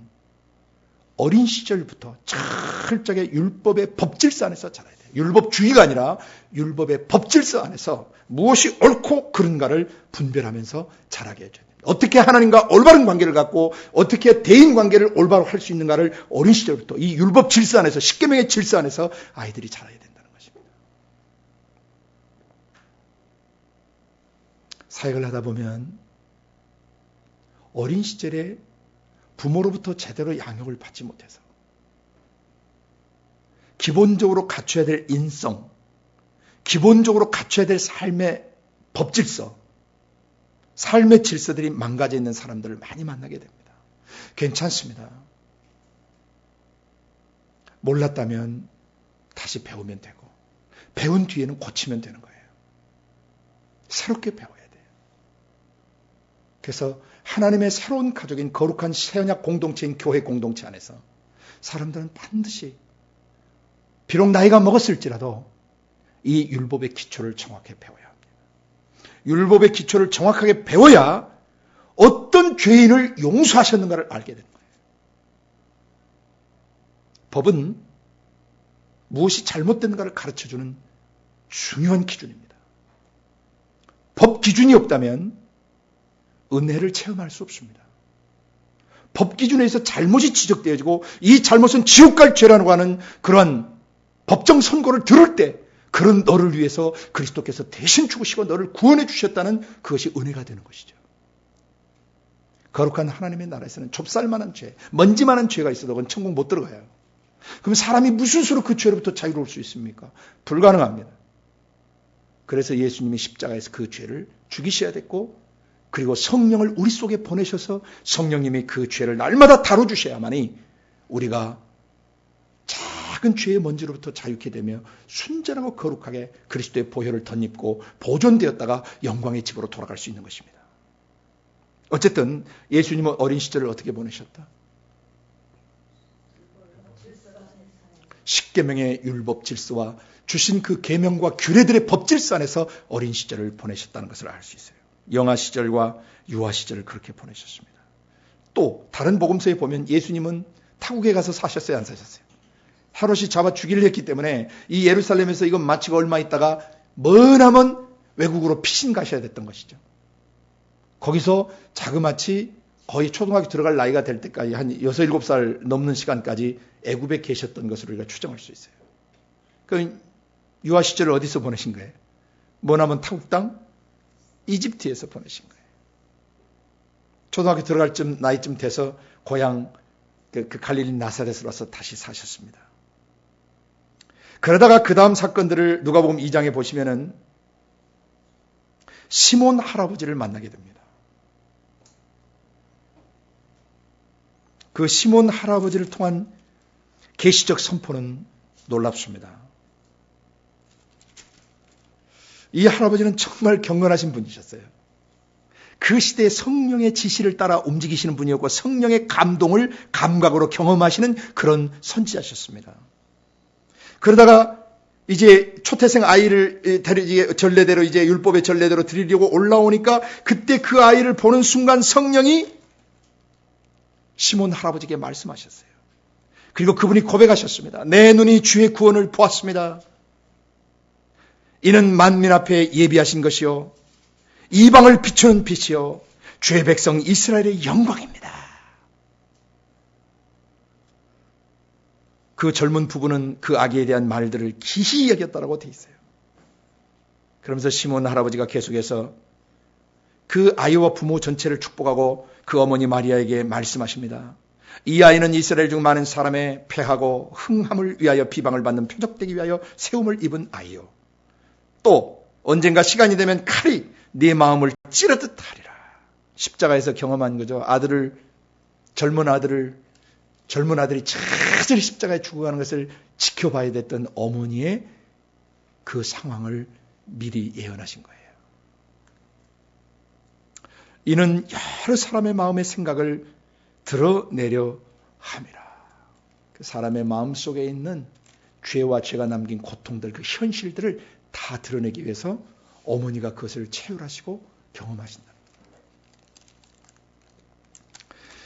어린 시절부터 철저하게 율법의 법질서 안에서 자라야 돼요. 율법주의가 아니라 율법의 법질서 안에서 무엇이 옳고 그른가를 분별하면서 자라게 해줘야 됩니다. 어떻게 하나님과 올바른 관계를 갖고 어떻게 대인 관계를 올바로 할 수 있는가를 어린 시절부터 이 율법 질서 안에서, 십계명의 질서 안에서 아이들이 자라야 된다는 것입니다. 사역을 하다 보면 어린 시절에 부모로부터 제대로 양육을 받지 못해서 기본적으로 갖춰야 될 인성, 기본적으로 갖춰야 될 삶의 법질서, 삶의 질서들이 망가져 있는 사람들을 많이 만나게 됩니다. 괜찮습니다. 몰랐다면 다시 배우면 되고 배운 뒤에는 고치면 되는 거예요. 새롭게 배워야 돼요. 그래서 하나님의 새로운 가족인 거룩한 새언약 공동체인 교회 공동체 안에서 사람들은 반드시 비록 나이가 먹었을지라도 이 율법의 기초를 정확하게 배워야 합니다. 율법의 기초를 정확하게 배워야 어떤 죄인을 용서하셨는가를 알게 되는 거예요. 법은 무엇이 잘못된가를 가르쳐주는 중요한 기준입니다. 법 기준이 없다면 은혜를 체험할 수 없습니다. 법 기준에 의해서 잘못이 지적되어지고 이 잘못은 지옥 갈 죄라고 하는 그러한 법정 선고를 들을 때 그런 너를 위해서 그리스도께서 대신 죽으시고 너를 구원해 주셨다는 그것이 은혜가 되는 것이죠. 거룩한 하나님의 나라에서는 좁쌀만한 죄, 먼지만한 죄가 있어도 그건 천국 못 들어가요. 그럼 사람이 무슨 수로 그 죄로부터 자유로울 수 있습니까? 불가능합니다. 그래서 예수님이 십자가에서 그 죄를 죽이셔야 됐고 그리고 성령을 우리 속에 보내셔서 성령님이 그 죄를 날마다 다뤄주셔야만이 우리가 작은 죄의 먼지로부터 자유케 되며 순전하고 거룩하게 그리스도의 보혈을 덧입고 보존되었다가 영광의 집으로 돌아갈 수 있는 것입니다. 어쨌든 예수님은 어린 시절을 어떻게 보내셨다? 십계명의 율법 질서와 주신 그 계명과 규례들의 법 질서 안에서 어린 시절을 보내셨다는 것을 알 수 있어요. 영아 시절과 유아 시절을 그렇게 보내셨습니다. 또 다른 복음서에 보면 예수님은 타국에 가서 사셨어요, 안 사셨어요? 헤롯이 잡아 죽이려 했기 때문에 이 예루살렘에서 이건 마치고 얼마 있다가 머나먼 외국으로 피신 가셔야 됐던 것이죠. 거기서 자그마치 거의 초등학교 들어갈 나이가 될 때까지 한 6, 7살 넘는 시간까지 애굽에 계셨던 것으로 우리가 추정할 수 있어요. 그 유아 시절을 어디서 보내신 거예요? 머나먼 타국 땅 이집트에서 보내신 거예요. 초등학교 들어갈 나이쯤 돼서 고향 그 갈릴리 나사렛으로 와서 다시 사셨습니다. 그러다가 그 다음 사건들을 누가복음 2장에 보시면은 시몬 할아버지를 만나게 됩니다. 그 시몬 할아버지를 통한 계시적 선포는 놀랍습니다. 이 할아버지는 정말 경건하신 분이셨어요. 그 시대의 성령의 지시를 따라 움직이시는 분이었고 성령의 감동을 감각으로 경험하시는 그런 선지자셨습니다. 그러다가 이제 초태생 아이를 전례대로 이제 율법의 전례대로 드리려고 올라오니까 그때 그 아이를 보는 순간 성령이 시몬 할아버지에게 말씀하셨어요. 그리고 그분이 고백하셨습니다. 내 눈이 주의 구원을 보았습니다. 이는 만민 앞에 예비하신 것이요 이방을 비추는 빛이요 주의 백성 이스라엘의 영광입니다. 그 젊은 부부는 그 아기에 대한 말들을 기이히 여겼다라고 돼 있어요. 그러면서 시몬 할아버지가 계속해서 그 아이와 부모 전체를 축복하고 그 어머니 마리아에게 말씀하십니다. 이 아이는 이스라엘 중 많은 사람의 패하고 흥함을 위하여 비방을 받는 표적되기 위하여 세움을 입은 아이요. 또 언젠가 시간이 되면 칼이 네 마음을 찌르듯 하리라. 십자가에서 경험한 거죠. 젊은 아들이 차절히 십자가에 죽어가는 것을 지켜봐야 됐던 어머니의 그 상황을 미리 예언하신 거예요. 이는 여러 사람의 마음의 생각을 드러내려 함이라. 그 사람의 마음 속에 있는 죄와 죄가 남긴 고통들, 그 현실들을 다 드러내기 위해서 어머니가 그것을 체휼하시고 경험하신다.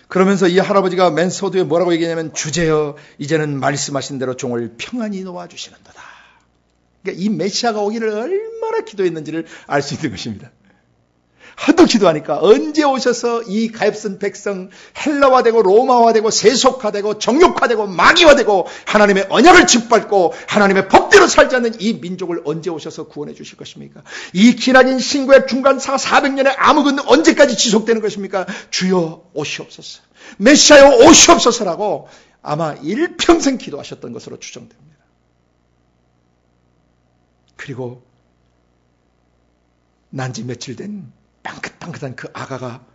그러면서 이 할아버지가 맨 서두에 뭐라고 얘기하냐면 주제여 이제는 말씀하신 대로 종을 평안히 놓아주시는도다. 그러니까 이 메시아가 오기를 얼마나 기도했는지를 알 수 있는 것입니다. 하도 기도하니까 언제 오셔서 이 가엾은 백성 헬라화되고 로마화되고 세속화되고 정욕화되고 마귀화되고 하나님의 언약을 짓밟고 하나님의 법대로 살지 않는 이 민족을 언제 오셔서 구원해 주실 것입니까? 이 기나긴 신구의 중간사 400년의 암흑은 언제까지 지속되는 것입니까? 주여 오시옵소서, 메시아여 오시옵소서라고 아마 일평생 기도하셨던 것으로 추정됩니다. 그리고 난지 며칠 된 빵긋빵긋한 그 아가가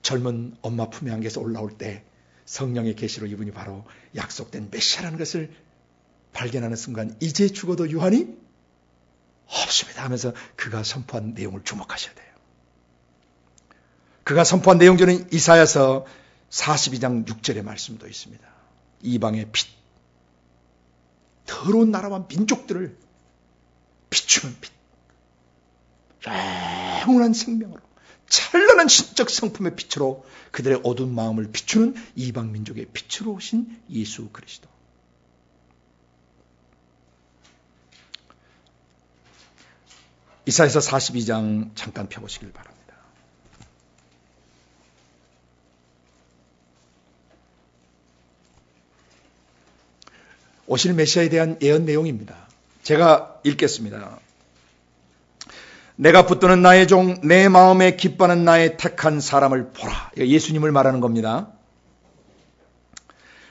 젊은 엄마 품에 안겨서 올라올 때 성령의 계시로 이분이 바로 약속된 메시아라는 것을 발견하는 순간 이제 죽어도 유한히 없습니다 하면서 그가 선포한 내용을 주목하셔야 돼요. 그가 선포한 내용 중에 이사야서 42장 6절의 말씀도 있습니다. 이방의 빛, 더러운 나라와 민족들을 비추는 빛, 영원한 생명으로 찬란한 신적 성품의 빛으로 그들의 어두운 마음을 비추는 이방 민족의 빛으로 오신 예수 그리스도. 이사야서 42장 잠깐 펴보시길 바랍니다. 오실 메시아에 대한 예언 내용입니다. 제가 읽겠습니다. 내가 붙드는 나의 종, 내 마음에 기뻐하는 나의 택한 사람을 보라. 예수님을 말하는 겁니다.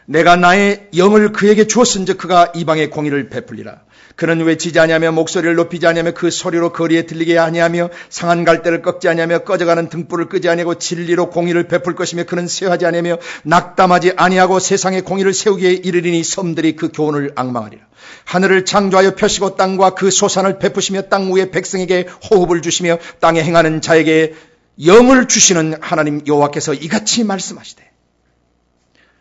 내가 나의 영을 그에게 주었은즉 그가 이방의 공의를 베풀리라. 그는 외치지 아니하며 목소리를 높이지 아니하며 그 소리로 거리에 들리게 아니하며 상한 갈대를 꺾지 아니하며 꺼져가는 등불을 끄지 아니하고 진리로 공의를 베풀 것이며 그는 쇠하지 아니하며 낙담하지 아니하고 세상의 공의를 세우기에 이르리니 섬들이 그 교훈을 앙망하리라. 하늘을 창조하여 펴시고 땅과 그 소산을 베푸시며 땅 위에 백성에게 호흡을 주시며 땅에 행하는 자에게 영을 주시는 하나님 여호와께서 이같이 말씀하시되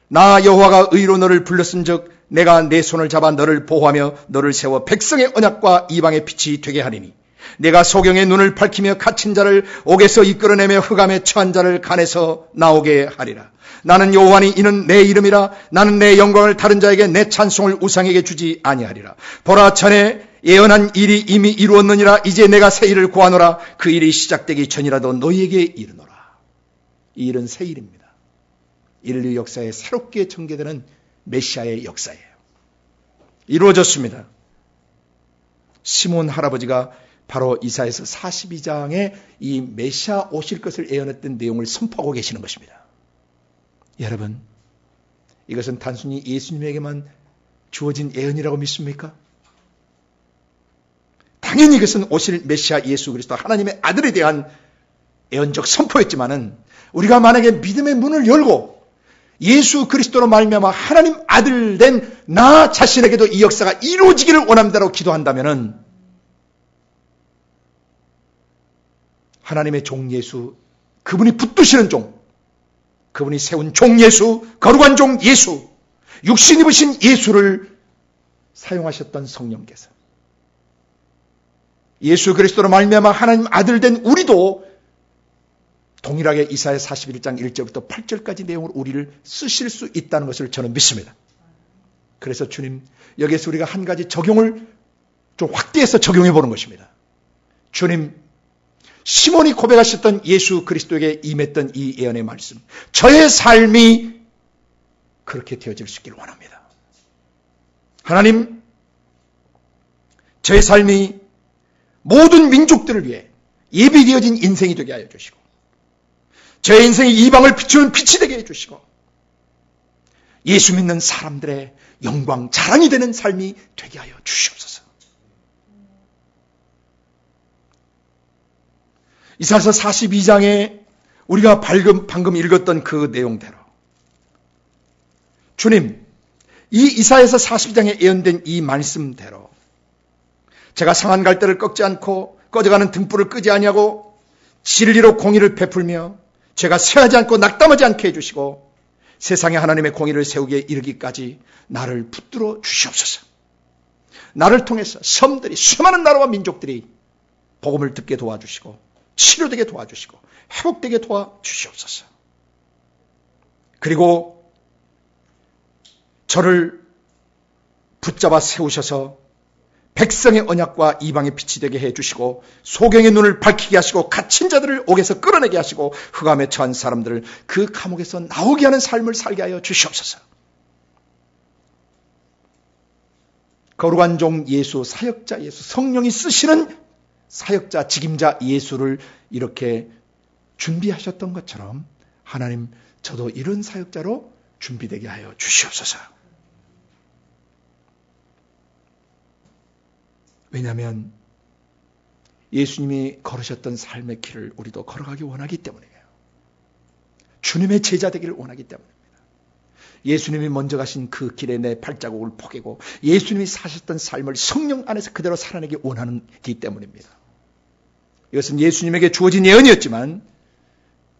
나 여호와가 의로 너를 불렀은즉 내가 내 손을 잡아 너를 보호하며 너를 세워 백성의 언약과 이방의 빛이 되게 하리니 내가 소경의 눈을 밝히며 갇힌 자를 옥에서 이끌어내며 흑암에 처한 자를 간에서 나오게 하리라. 나는 여호와니 이는 내 이름이라. 나는 내 영광을 다른 자에게 내 찬송을 우상에게 주지 아니하리라. 보라 전에 예언한 일이 이미 이루었느니라. 이제 내가 새 일을 구하노라. 그 일이 시작되기 전이라도 너희에게 이르노라. 이 일은 새 일입니다. 인류 역사에 새롭게 전개되는 메시아의 역사예요. 이루어졌습니다. 시몬 할아버지가 바로 이사야서 42장에 이 메시아 오실 것을 예언했던 내용을 선포하고 계시는 것입니다. 여러분, 이것은 단순히 예수님에게만 주어진 예언이라고 믿습니까? 당연히 이것은 오실 메시아 예수 그리스도 하나님의 아들에 대한 예언적 선포였지만은 우리가 만약에 믿음의 문을 열고 예수 그리스도로 말미암아 하나님 아들 된 나 자신에게도 이 역사가 이루어지기를 원합니다라고 기도한다면은 하나님의 종 예수, 그분이 붙드시는 종, 그분이 세운 종 예수, 거룩한 종 예수, 육신 입으신 예수를 사용하셨던 성령께서 예수 그리스도로 말미암아 하나님 아들 된 우리도 동일하게 이사야 41장 1절부터 8절까지 내용을 우리를 쓰실 수 있다는 것을 저는 믿습니다. 그래서 주님, 여기에서 우리가 한 가지 적용을 좀 확대해서 적용해 보는 것입니다. 주님, 시몬이 고백하셨던 예수 그리스도에게 임했던 이 예언의 말씀, 저의 삶이 그렇게 되어질 수 있기를 원합니다. 하나님, 저의 삶이 모든 민족들을 위해 예비되어진 인생이 되게 하여 주시고 제 인생이 이방을 비추는 빛이 되게 해주시고 예수 믿는 사람들의 영광, 자랑이 되는 삶이 되게 하여 주시옵소서. 이사야서 42장에 우리가 방금 읽었던 그 내용대로 주님, 이 이사야서 42장에 예언된 이 말씀대로 제가 상한 갈대를 꺾지 않고 꺼져가는 등불을 끄지 아니하고 진리로 공의를 베풀며 제가 쇠하지 않고 낙담하지 않게 해주시고 세상에 하나님의 공의를 세우기에 이르기까지 나를 붙들어 주시옵소서. 나를 통해서 섬들이 수많은 나라와 민족들이 복음을 듣게 도와주시고 치료되게 도와주시고 회복되게 도와주시옵소서. 그리고 저를 붙잡아 세우셔서 백성의 언약과 이방의 빛이 되게 해주시고 소경의 눈을 밝히게 하시고 갇힌 자들을 옥에서 끌어내게 하시고 흑암에 처한 사람들을 그 감옥에서 나오게 하는 삶을 살게 하여 주시옵소서. 거룩한 종 예수, 사역자 예수, 성령이 쓰시는 사역자, 직임자 예수를 이렇게 준비하셨던 것처럼 하나님, 저도 이런 사역자로 준비되게 하여 주시옵소서. 왜냐하면 예수님이 걸으셨던 삶의 길을 우리도 걸어가기 원하기 때문이에요. 주님의 제자 되기를 원하기 때문입니다. 예수님이 먼저 가신 그 길에 내 발자국을 포개고 예수님이 사셨던 삶을 성령 안에서 그대로 살아내기 원하기 때문입니다. 이것은 예수님에게 주어진 예언이었지만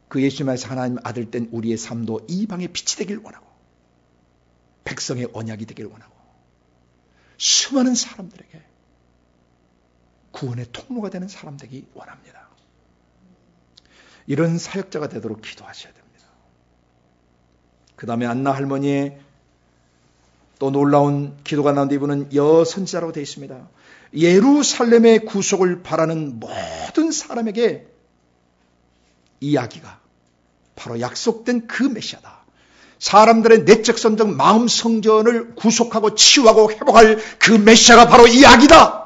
그 예수님 안에서 하나님 아들 된 우리의 삶도 이방의 빛이 되길 원하고 백성의 언약이 되길 원하고 수많은 사람들에게 구원의 통로가 되는 사람 되기 원합니다. 이런 사역자가 되도록 기도하셔야 됩니다. 그 다음에 안나 할머니의 또 놀라운 기도가 나오는데 이분은 여선지자라고 되어 있습니다. 예루살렘의 구속을 바라는 모든 사람에게 이야기가 바로 약속된 그 메시아다. 사람들의 내적 선정 마음 성전을 구속하고 치유하고 회복할 그 메시아가 바로 이야기다.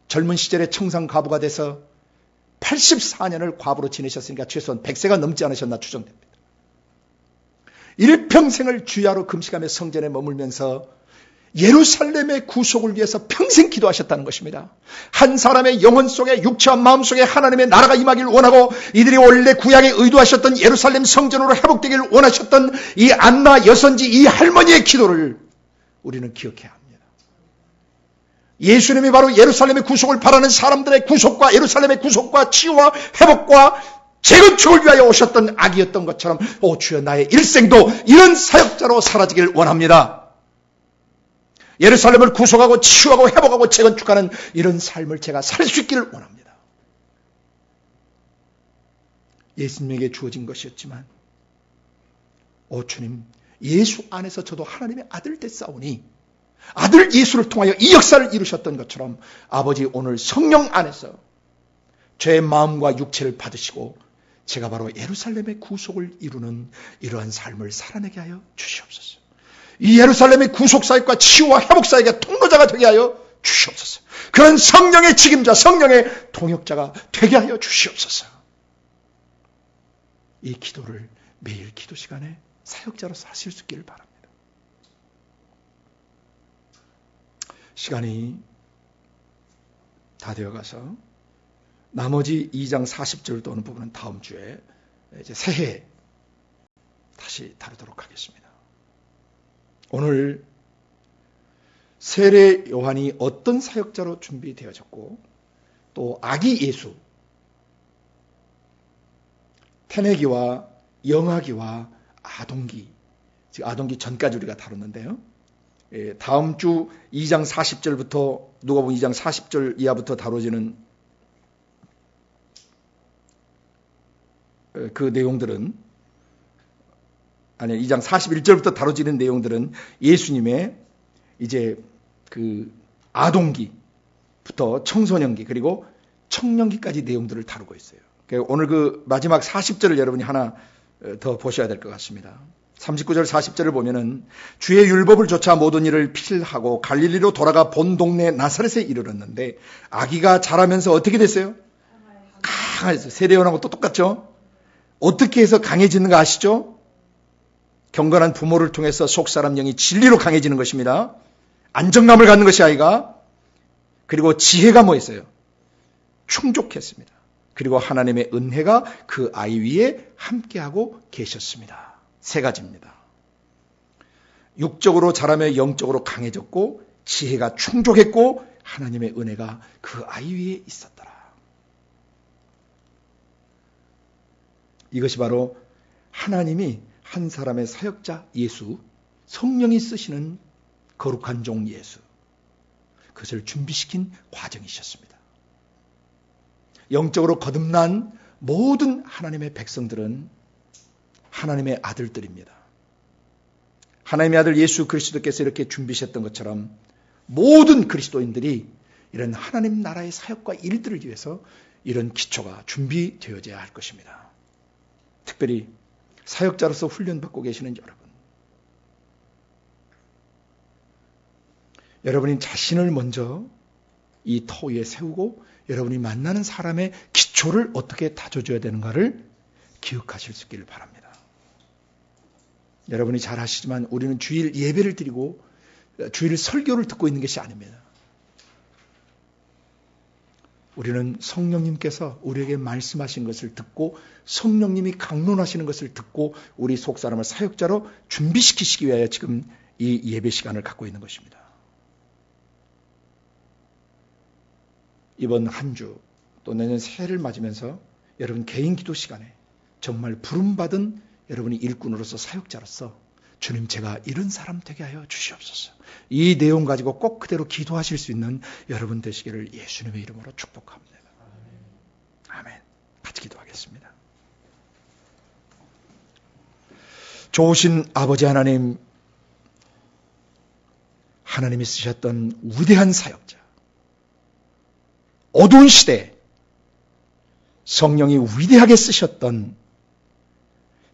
젊은 시절에 청산 과부가 돼서 84년을 과부로 지내셨으니까 최소한 100세가 넘지 않으셨나 추정됩니다. 일평생을 주야로 금식하며 성전에 머물면서 예루살렘의 구속을 위해서 평생 기도하셨다는 것입니다. 한 사람의 영혼 속에 육체와 마음 속에 하나님의 나라가 임하기를 원하고 이들이 원래 구약에 의도하셨던 예루살렘 성전으로 회복되기를 원하셨던 이 안나 여선지 이 할머니의 기도를 우리는 기억해야 합니다. 예수님이 바로 예루살렘의 구속을 바라는 사람들의 구속과 예루살렘의 구속과 치유와 회복과 재건축을 위하여 오셨던 아기였던 것처럼 오 주여 나의 일생도 이런 사역자로 사라지길 원합니다. 예루살렘을 구속하고 치유하고 회복하고 재건축하는 이런 삶을 제가 살 수 있기를 원합니다. 예수님에게 주어진 것이었지만 오 주님 예수 안에서 저도 하나님의 아들 됐사오니 아들 예수를 통하여 이 역사를 이루셨던 것처럼 아버지 오늘 성령 안에서 제 마음과 육체를 받으시고 제가 바로 예루살렘의 구속을 이루는 이러한 삶을 살아내게 하여 주시옵소서. 이 예루살렘의 구속사역과 치유와 회복사역의 통로자가 되게 하여 주시옵소서. 그런 성령의 책임자, 성령의 통역자가 되게 하여 주시옵소서. 이 기도를 매일 기도 시간에 사역자로서 하실 수 있기를 바랍니다. 시간이 다 되어가서 나머지 2장 40절 오는 부분은 다음 주에 이제 새해 다시 다루도록 하겠습니다. 오늘 세례 요한이 어떤 사역자로 준비되어졌고 또 아기 예수, 태내기와 영아기와 아동기, 즉 아동기 전까지 우리가 다뤘는데요. 다음 주 2장 40절부터 누가복음 2장 40절 이하부터 다뤄지는 그 내용들은 2장 41절부터 다뤄지는 내용들은 예수님의 이제 그 아동기부터 청소년기 그리고 청년기까지 내용들을 다루고 있어요. 그러니까 오늘 그 마지막 40절을 여러분이 하나 더 보셔야 될 것 같습니다. 39절 40절을 보면은 주의 율법을 좇아 모든 일을 필하고 갈릴리로 돌아가 본 동네 나사렛에 이르렀는데 아기가 자라면서 어떻게 됐어요? 강해졌어요. 세례요한하고 또 똑같죠? 어떻게 해서 강해지는 거 아시죠? 경건한 부모를 통해서 속사람 영이 진리로 강해지는 것입니다. 안정감을 갖는 것이 아이가. 그리고 지혜가 뭐 있어요? 충족했습니다. 그리고 하나님의 은혜가 그 아이 위에 함께하고 계셨습니다. 세 가지입니다. 육적으로 자라며 영적으로 강해졌고 지혜가 충족했고 하나님의 은혜가 그 아이 위에 있었더라. 이것이 바로 하나님이 한 사람의 사역자 예수, 성령이 쓰시는 거룩한 종 예수, 그것을 준비시킨 과정이셨습니다. 영적으로 거듭난 모든 하나님의 백성들은 하나님의 아들들입니다. 하나님의 아들 예수 그리스도께서 이렇게 준비하셨던 것처럼 모든 그리스도인들이 이런 하나님 나라의 사역과 일들을 위해서 이런 기초가 준비되어져야 할 것입니다. 특별히 사역자로서 훈련받고 계시는 여러분, 여러분이 자신을 먼저 이 터 위에 세우고 여러분이 만나는 사람의 기초를 어떻게 다져줘야 되는가를 기억하실 수 있기를 바랍니다. 여러분이 잘 아시지만 우리는 주일 예배를 드리고 주일 설교를 듣고 있는 것이 아닙니다. 우리는 성령님께서 우리에게 말씀하신 것을 듣고 성령님이 강론하시는 것을 듣고 우리 속사람을 사역자로 준비시키시기 위하여 지금 이 예배 시간을 갖고 있는 것입니다. 이번 한 주 또 내년 새해를 맞으면서 여러분 개인 기도 시간에 정말 부름받은 여러분이 일꾼으로서 사역자로서 주님 제가 이런 사람 되게 하여 주시옵소서. 이 내용 가지고 꼭 그대로 기도하실 수 있는 여러분 되시기를 예수님의 이름으로 축복합니다. 아멘. 같이 기도하겠습니다. 좋으신 아버지 하나님, 하나님이 쓰셨던 위대한 사역자, 어두운 시대에 성령이 위대하게 쓰셨던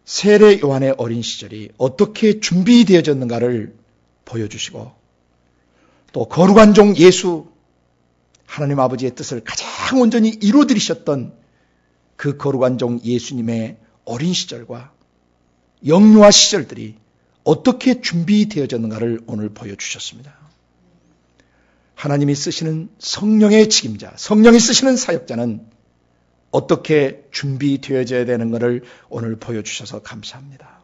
세례 요한의 어린 시절이 어떻게 준비되어졌는가를 보여주시고 또 거룩한 종 예수 하나님 아버지의 뜻을 가장 온전히 이루어드리셨던 그 거룩한 종 예수님의 어린 시절과 영유아 시절들이 어떻게 준비되어졌는가를 오늘 보여주셨습니다. 하나님이 쓰시는 성령의 책임자, 성령이 쓰시는 사역자는 어떻게 준비되어져야 되는 것을 오늘 보여주셔서 감사합니다.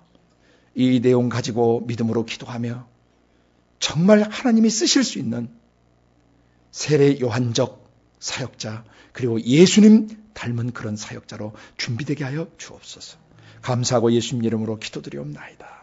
이 내용 가지고 믿음으로 기도하며 정말 하나님이 쓰실 수 있는 세례 요한적 사역자 그리고 예수님 닮은 그런 사역자로 준비되게 하여 주옵소서. 감사하고 예수님 이름으로 기도드리옵나이다.